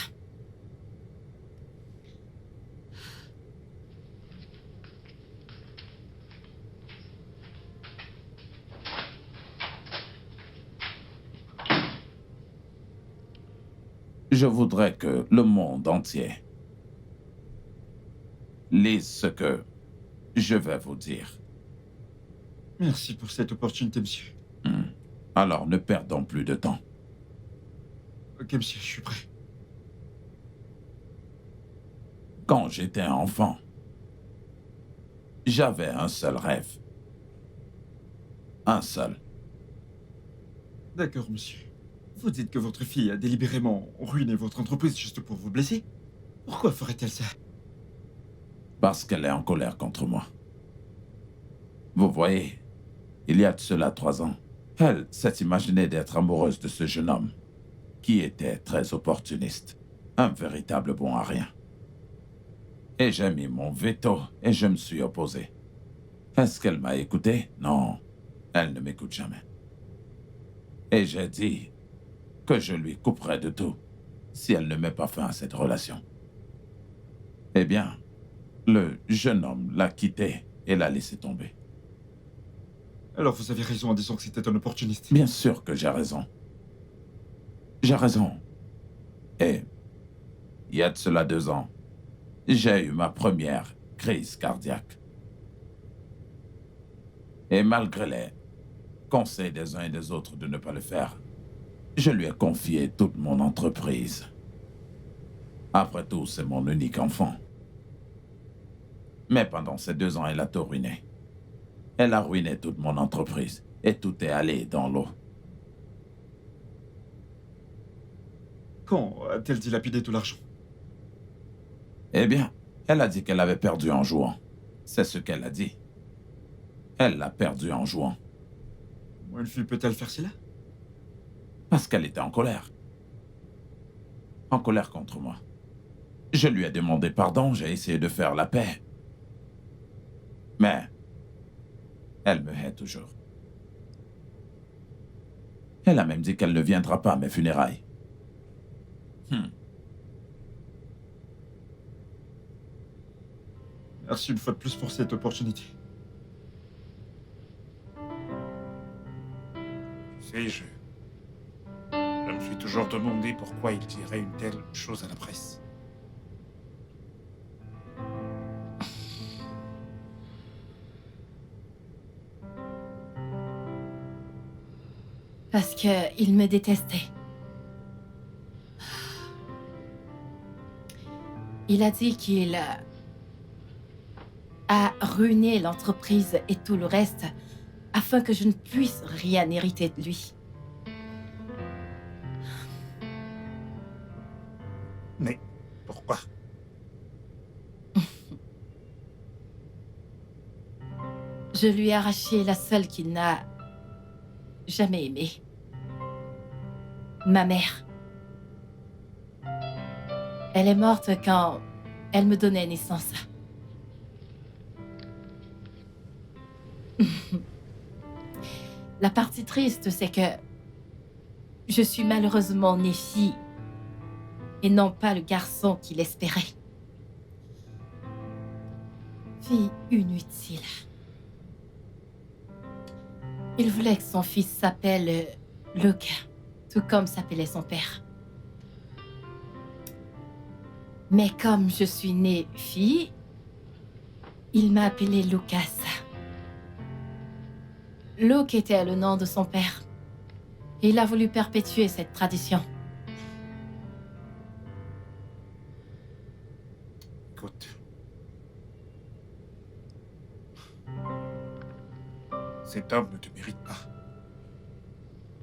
Je voudrais que le monde entier lise ce que je vais vous dire. Merci pour cette opportunité, monsieur. Alors ne perdons plus de temps. Ok, monsieur, je suis prêt. Quand j'étais enfant, j'avais un seul rêve. Un seul. D'accord, monsieur. Vous dites que votre fille a délibérément ruiné votre entreprise juste pour vous blesser? Pourquoi ferait-elle ça? Parce qu'elle est en colère contre moi. Vous voyez, il y a de cela 3 ans, elle s'est imaginée d'être amoureuse de ce jeune homme, qui était très opportuniste, un véritable bon à rien. Et j'ai mis mon veto et je me suis opposé. Est-ce qu'elle m'a écouté? Non, elle ne m'écoute jamais. Et j'ai dit que je lui couperais de tout si elle ne met pas fin à cette relation. Eh bien, Le jeune homme l'a quitté et l'a laissé tomber. Alors vous avez raison en disant que c'était un opportuniste. Bien sûr que j'ai raison. J'ai raison. Et il y a de cela 2 ans, j'ai eu ma première crise cardiaque. Et malgré les conseils des uns et des autres de ne pas le faire, je lui ai confié toute mon entreprise. Après tout, c'est mon unique enfant. Mais pendant ces 2 ans, elle a tout ruiné. Elle a ruiné toute mon entreprise et tout est allé dans l'eau. Quand a-t-elle dilapidé tout l'argent? Eh bien, elle a dit qu'elle avait perdu en jouant. C'est ce qu'elle a dit. Elle l'a perdu en jouant. Une fille peut-elle faire cela? Parce qu'elle était en colère. En colère contre moi. Je lui ai demandé pardon, j'ai essayé de faire la paix. Mais elle me hait toujours. Elle a même dit qu'elle ne viendra pas à mes funérailles. Merci une fois de plus pour cette opportunité. Tu sais, je me suis toujours demandé pourquoi il dirait une telle chose à la presse. Parce qu'il me détestait. Il a dit qu'il a ruiné l'entreprise et tout le reste afin que je ne puisse rien hériter de lui. Mais pourquoi? Je lui ai arraché la seule qu'il n'a jamais aimée. Ma mère. Elle est morte quand elle me donnait naissance. La partie triste, c'est que je suis malheureusement née fille et non pas le garçon qu'il espérait. Fille inutile. Il voulait que son fils s'appelle Luke, tout comme s'appelait son père. Mais comme je suis née fille, il m'a appelée Lucas. Luke était le nom de son père. Et il a voulu perpétuer cette tradition. Écoute. Cet homme ne te mérite pas.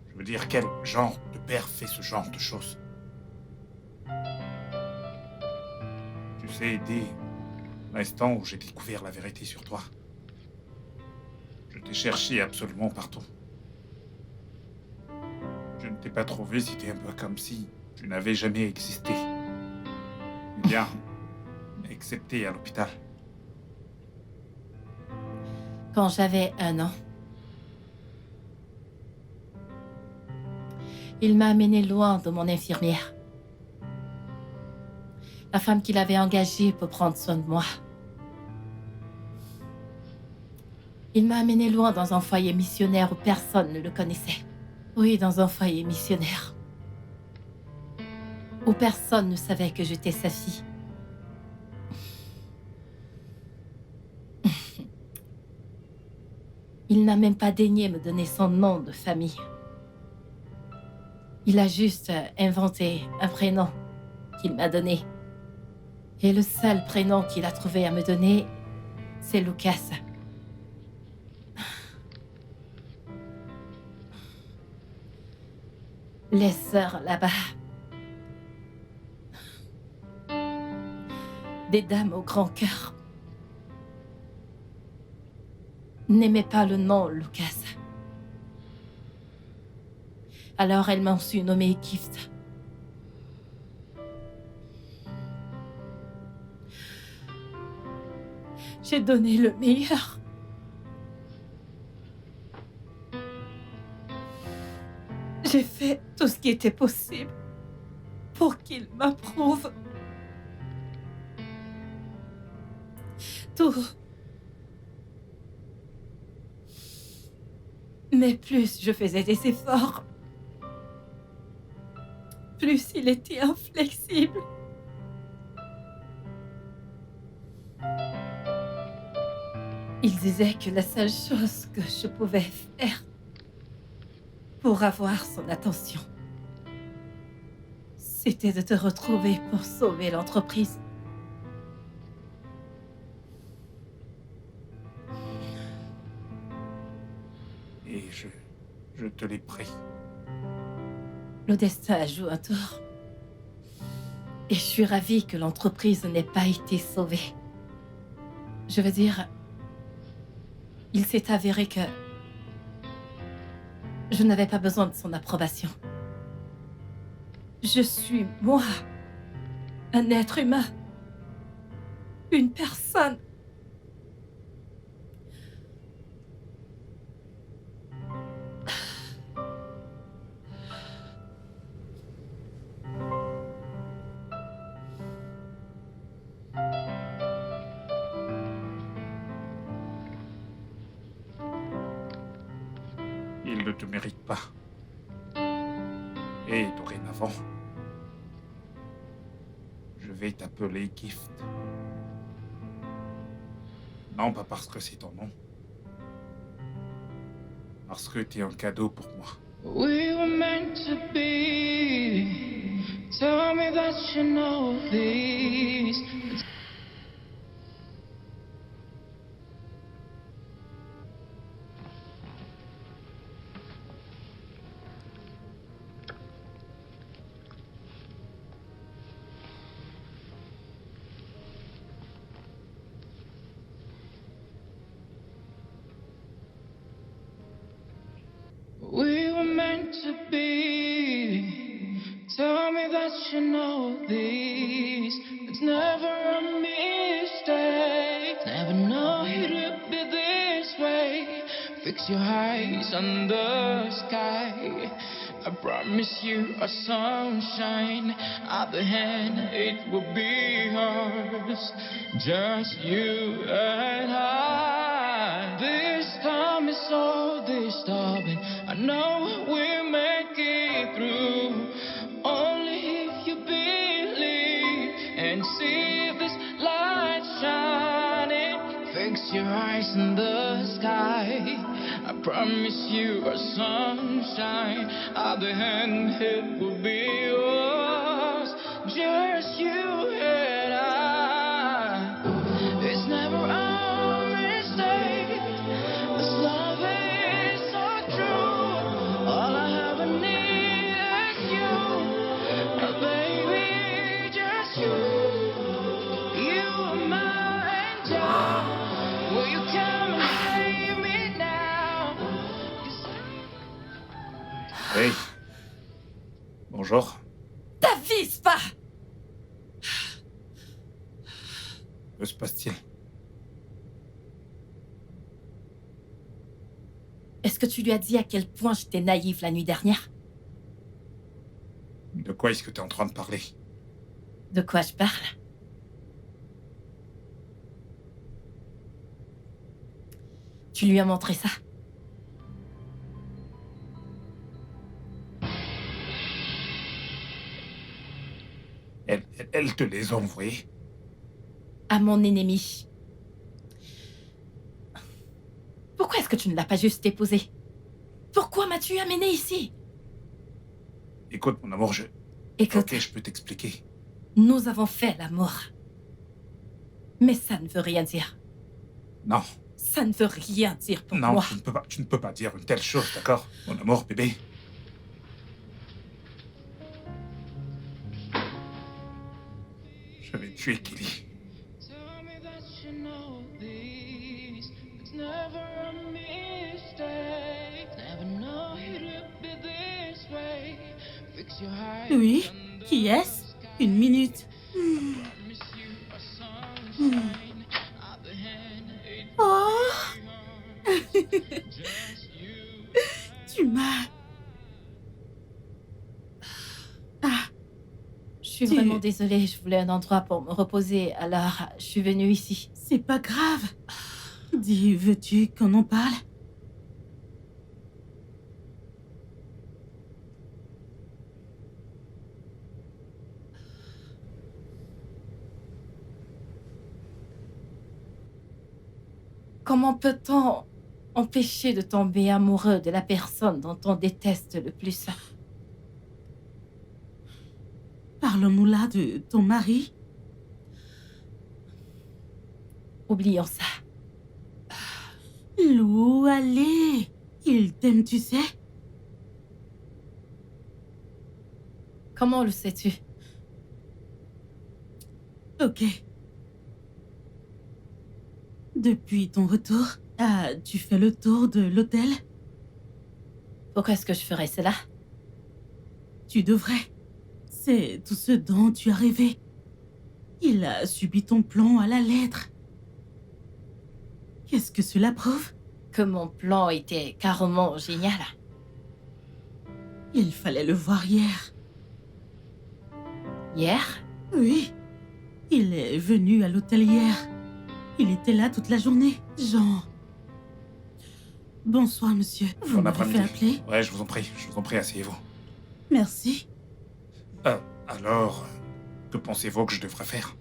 Je veux dire, quel genre de père fait ce genre de choses? Tu sais, dès l'instant où j'ai découvert la vérité sur toi, je t'ai cherché absolument partout. Je ne t'ai pas trouvé, c'était un peu comme si tu n'avais jamais existé. Bien, excepté à l'hôpital. Quand j'avais 1 an, il m'a amené loin de mon infirmière. La femme qu'il avait engagée pour prendre soin de moi. Il m'a amené loin dans un foyer missionnaire où personne ne le connaissait. Oui, dans un foyer missionnaire. Où personne ne savait que j'étais sa fille. Il n'a même pas daigné me donner son nom de famille. Il a juste inventé un prénom qu'il m'a donné. Et le seul prénom qu'il a trouvé à me donner, c'est Lucas. Les sœurs là-bas. Des dames au grand cœur. N'aimaient pas le nom Lucas. Alors elles m'ont su nommer Gift. J'ai donné le meilleur. J'ai fait tout ce qui était possible pour qu'il m'approuve. tout. Mais plus je faisais des efforts, plus il était inflexible. Il disait que la seule chose que je pouvais faire pour avoir son attention, c'était de te retrouver pour sauver l'entreprise. Et je te l'ai pris. Le destin a joué un tour. Et je suis ravie que l'entreprise n'ait pas été sauvée. Je veux dire, il s'est avéré que je n'avais pas besoin de son approbation. Je suis, moi, un être humain, une personne. Il ne te mérite pas. Et dorénavant, je vais t'appeler Gift. Non, pas parce que c'est ton nom. Parce que t'es un cadeau pour moi. We were meant to be. Tell me that you know this. We were meant to be. Tell me that you know this. It's never a mistake. Never know it would be this way. Fix your eyes on the sky. I promise you a sunshine. At the end, it will be ours. Just you and I. This time is so disturbing. I know we'll make it through. Only if you believe and see this light shining. Fix your eyes in the sky. I promise you a sunshine. At the end, it will be yours. Just you and I. It's never a mistake. This love is so true. All I ever need is you, baby, just you. You are my angel. Will you come and save me now? Hey. Bonjour. T'avises pas! Que se passe-t-il? Est-ce que tu lui as dit à quel point j'étais naïve la nuit dernière? De quoi est-ce que tu es en train de parler? De quoi je parle? Tu lui as montré ça? Elle te les a envoyés? À mon ennemi. Pourquoi est-ce que tu ne l'as pas juste épousé? Pourquoi m'as-tu amené ici? Écoute, mon amour, Écoute, Ok, je peux t'expliquer. nous avons fait l'amour. Mais ça ne veut rien dire. Non, Ça ne veut rien dire pour non, moi. tu ne peux pas dire une telle chose, d'accord? Mon amour, bébé. Je vais tuer Kelly. Tell me that you know this. It's never a mistake. Never know it would be this way. Fix your eyes Oui, on the qui est-ce? Une minute. promise you a sunshine. At the end, it Oh, just you. tu m'as... Ah, suis Tu- vraiment désolée, je voulais un endroit pour me reposer, alors je suis venue ici. C'est pas grave. Dis, veux-tu qu'on en parle? Comment peut-on empêcher de tomber amoureux de la personne dont on déteste le plus? Parlons-nous là de ton mari? Oublions ça. Lou, allez. Il t'aime, tu sais? Comment le sais-tu? Ok. Depuis ton retour, as-tu fait le tour de l'hôtel? Pourquoi est-ce que je ferais cela? Tu devrais. C'est tout ce dont tu as rêvé. Il a subi ton plan à la lettre. Qu'est-ce que cela prouve? Que mon plan était carrément génial. Il fallait le voir hier. Hier? Oui. Il est venu à l'hôtel hier. Il était là toute la journée. Jean. Bonsoir, monsieur. Vous Bon m'avez fait après-midi. appeler? Ouais, je vous en prie, asseyez-vous. Merci. Alors, que pensez-vous que je devrais faire?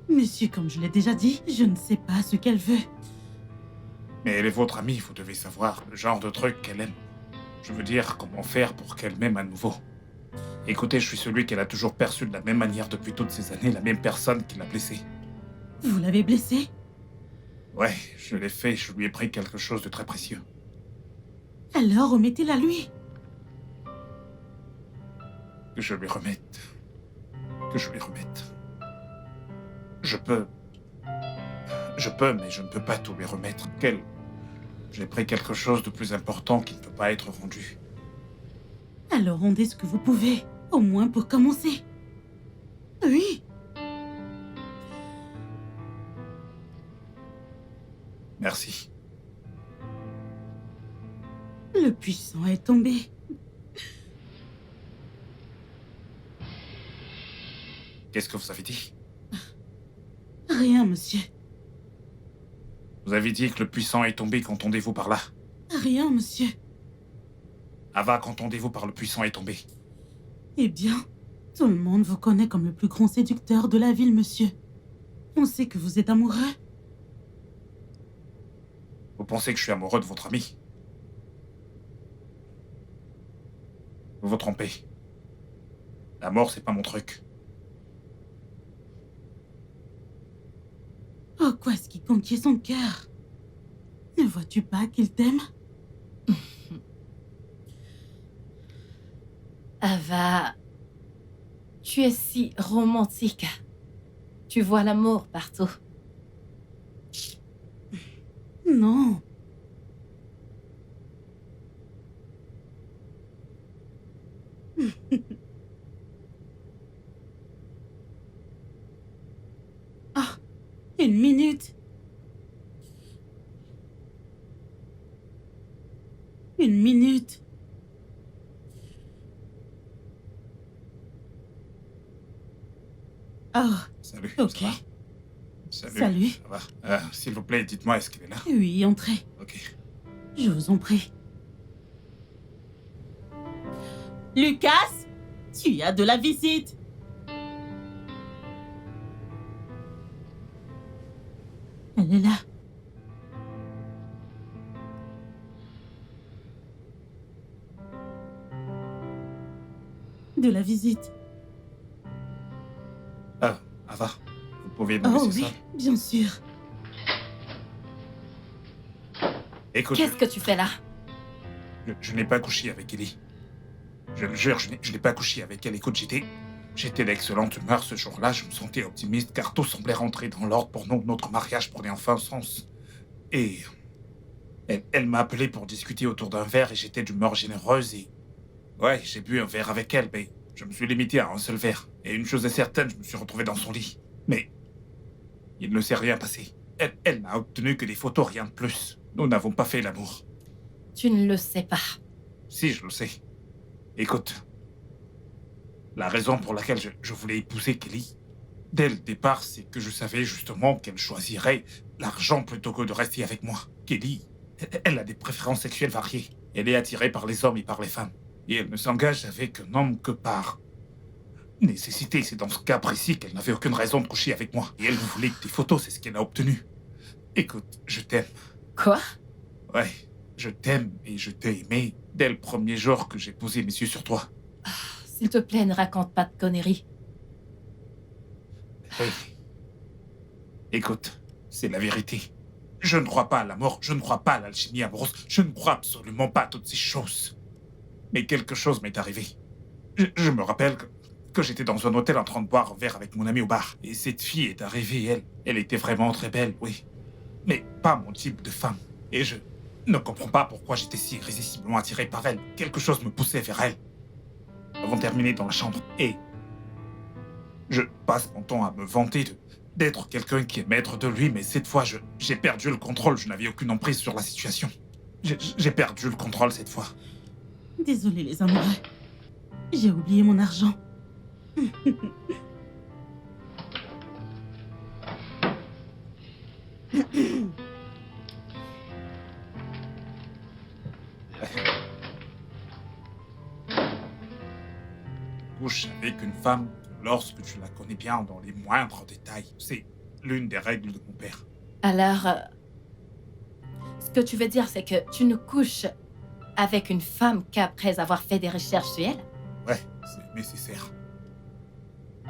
Monsieur, comme je l'ai déjà dit, je ne sais pas ce qu'elle veut. Mais elle est votre amie, vous devez savoir le genre de truc qu'elle aime. Je veux dire, comment faire pour qu'elle m'aime à nouveau. Écoutez, je suis celui qu'elle a toujours perçu de la même manière depuis toutes ces années, la même personne qui l'a blessée. Vous l'avez blessé? Ouais, je l'ai fait, je lui ai pris quelque chose de très précieux. Alors remettez-la lui. Que je lui remette. Que je lui remette. Je peux, mais je ne peux pas tout lui remettre. J'ai pris quelque chose de plus important qui ne peut pas être rendu. Alors rendez ce que vous pouvez, au moins pour commencer. Oui. Merci. Le puissant est tombé. Qu'est-ce que vous avez dit? Rien, monsieur. Vous avez dit que le puissant est tombé, qu'entendez-vous par là? Rien, monsieur. Ava, qu'entendez-vous par le puissant est tombé? Eh bien, tout le monde vous connaît comme le plus grand séducteur de la ville, monsieur. On sait que vous êtes amoureux. Vous pensez que je suis amoureux de votre ami? Vous vous trompez. La mort, c'est pas mon truc. Oh, quoi est-ce qui conquiert son cœur? Ne vois-tu pas qu'il t'aime? Ava, tu es si romantique. Tu vois l'amour partout. Non. Ah, une minute. Une minute. Oh, Salut. ok. Ça va? Salut. Salut. Ça va? S'il vous plaît, dites-moi, est-ce qu'il est là? Oui, entrez. Ok. Je vous en prie. Lucas, tu as de la visite. Elle est là. De la visite. Ava, vous pouvez me Oh laisser oui, ça? bien sûr. Écoute, Qu'est-ce que tu fais là? je n'ai pas couché avec Ellie. Je le jure, je n'ai pas couché avec elle. Écoute, j'étais d'excellente humeur ce jour-là. Je me sentais optimiste car tout semblait rentrer dans l'ordre pour nous. Notre mariage prenait enfin sens. Et elle m'a appelé pour discuter autour d'un verre et j'étais d'humeur généreuse et... Ouais, j'ai bu un verre avec elle, mais je me suis limité à un seul verre. Et une chose est certaine, je me suis retrouvé dans son lit. Mais il ne s'est rien passé. Elle n'a obtenu que des photos, rien de plus. Nous n'avons pas fait l'amour. Tu ne le sais pas. Si, je le sais. Écoute, La raison pour laquelle je voulais épouser Kelly, dès le départ, c'est que je savais justement qu'elle choisirait l'argent plutôt que de rester avec moi. Kelly, elle a des préférences sexuelles variées. Elle est attirée par les hommes et par les femmes. Et elle ne s'engage avec un homme que par nécessité. C'est dans ce cas précis qu'elle n'avait aucune raison de coucher avec moi. Et elle voulait tes photos, c'est ce qu'elle a obtenu. Écoute, je t'aime. Quoi? Ouais, je t'aime et je t'ai aimé dès le premier jour que j'ai posé mes yeux sur toi. S'il te plaît, ne raconte pas de conneries. Hey. Écoute, c'est la vérité. Je ne crois pas à la mort, je ne crois pas à l'alchimie amoureuse, je ne crois absolument pas à toutes ces choses. Mais quelque chose m'est arrivé. Je me rappelle que j'étais dans un hôtel en train de boire un verre avec mon ami au bar. Et cette fille est arrivée, elle était vraiment très belle, oui. Mais pas mon type de femme. Et je ne comprends pas pourquoi j'étais si irrésistiblement attiré par elle. Quelque chose me poussait vers elle. Nous avons terminé dans la chambre et je passe mon temps à me vanter d'être quelqu'un qui est maître de lui, mais cette fois, j'ai perdu le contrôle. Je n'avais aucune emprise sur la situation. J'ai perdu le contrôle cette fois. Désolé les amoureux. J'ai oublié mon argent. Couche avec une femme lorsque tu la connais bien dans les moindres détails. C'est l'une des règles de mon père. Alors, ce que tu veux dire, c'est que tu ne couches avec une femme qu'après avoir fait des recherches sur elle? Ouais, c'est nécessaire.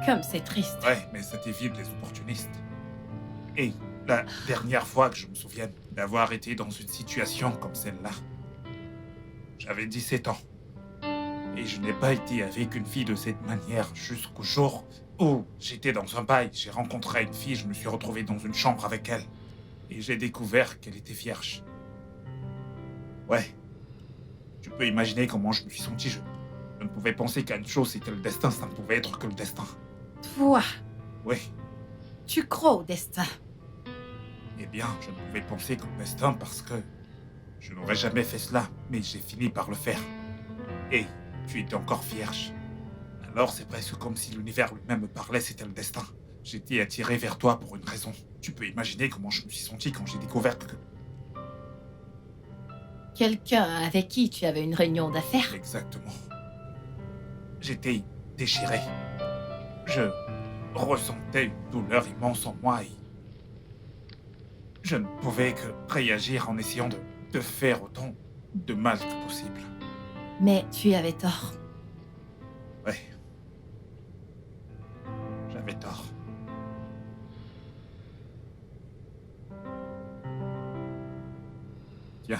Comme c'est triste. Ouais, mais ça t'évite les opportunistes. Et la dernière fois que je me souvienne d'avoir été dans une situation comme celle-là, j'avais 17 ans. Et je n'ai pas été avec une fille de cette manière jusqu'au jour où j'étais dans un bail. J'ai rencontré une fille, je me suis retrouvé dans une chambre avec elle. Et j'ai découvert qu'elle était vierge. Ouais. Tu peux imaginer comment je me suis senti. Je ne pouvais penser qu'à une chose, c'était le destin. Ça ne pouvait être que le destin. Toi, Oui. tu crois au destin. Eh bien, je ne pouvais penser qu'au destin parce que je n'aurais jamais fait cela. Mais j'ai fini par le faire. Et tu étais encore vierge. Alors c'est presque comme si l'univers lui-même me parlait, c'était le destin. J'étais attiré vers toi pour une raison. Tu peux imaginer comment je me suis senti quand j'ai découvert que... Quelqu'un avec qui tu avais une réunion d'affaires? Exactement. J'étais déchiré. Je ressentais une douleur immense en moi et... je ne pouvais que réagir en essayant de faire autant de mal que possible. Mais tu avais tort. Ouais. J'avais tort. Tiens,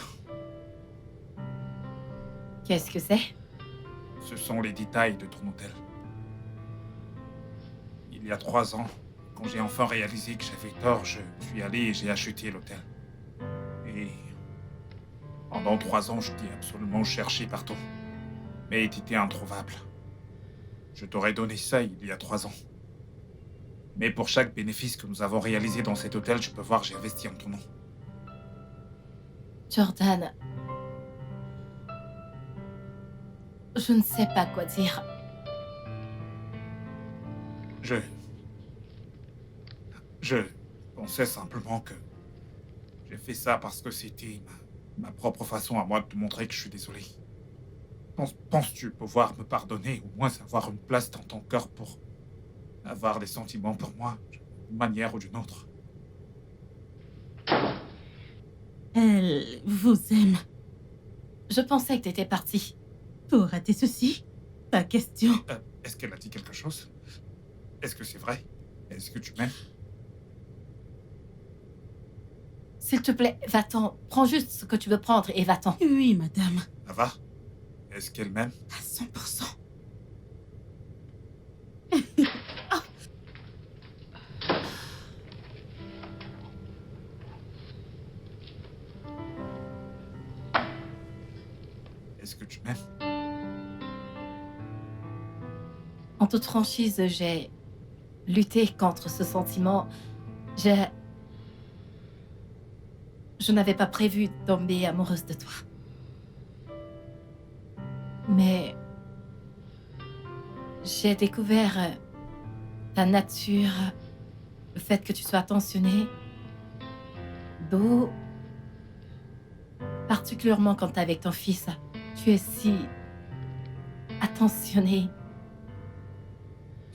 Qu'est-ce que c'est? ce sont les détails de ton hôtel. Il y a 3 ans, quand j'ai enfin réalisé que j'avais tort, je suis allé et j'ai acheté l'hôtel. Et pendant 3 ans, je t'ai absolument cherché partout. Mais t'étais introuvable. Je t'aurais donné ça il y a 3 ans. Mais pour chaque bénéfice que nous avons réalisé dans cet hôtel, tu peux voir, j'ai investi en ton nom. Jordan, je ne sais pas quoi dire. Je pensais simplement que j'ai fait ça parce que c'était ma propre façon à moi de te montrer que je suis désolé. Penses-tu pouvoir me pardonner, ou au moins avoir une place dans ton cœur pour avoir des sentiments pour moi, d'une manière ou d'une autre? Elle vous aime. Je pensais que t'étais parti. Pour rater ceci, pas question. Est-ce qu'elle a dit quelque chose? Est-ce que c'est vrai? Est-ce que tu m'aimes? S'il te plaît, va-t'en. Prends juste ce que tu veux prendre et va-t'en. Oui, madame. Ça va? Est-ce qu'elle m'aime? À 100%. Est-ce que tu m'aimes? En toute franchise, j'ai lutté contre ce sentiment. Je n'avais pas prévu de tomber amoureuse de toi. Mais J'ai découvert ta nature, le fait que tu sois attentionné, beau, particulièrement quand t'es avec ton fils. Tu es si attentionné.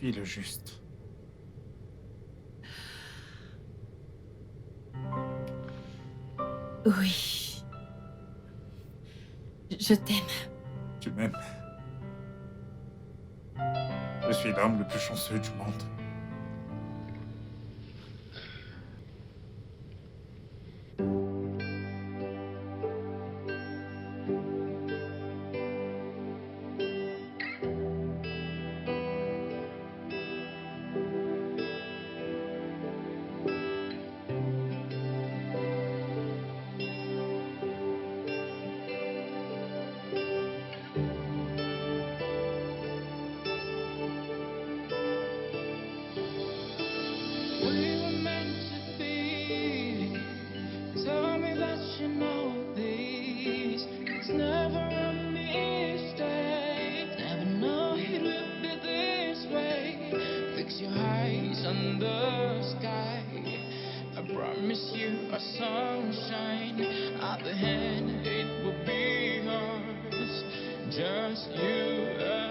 Dis le juste. Oui. Je t'aime. Tu m'aimes. Je suis l'homme le plus chanceux du monde. We were meant to be. Tell me that you know this. It's never a mistake. Never know it would be this way. Fix your eyes on the sky. I promise you a sunshine. At the end, it will be ours. Just you and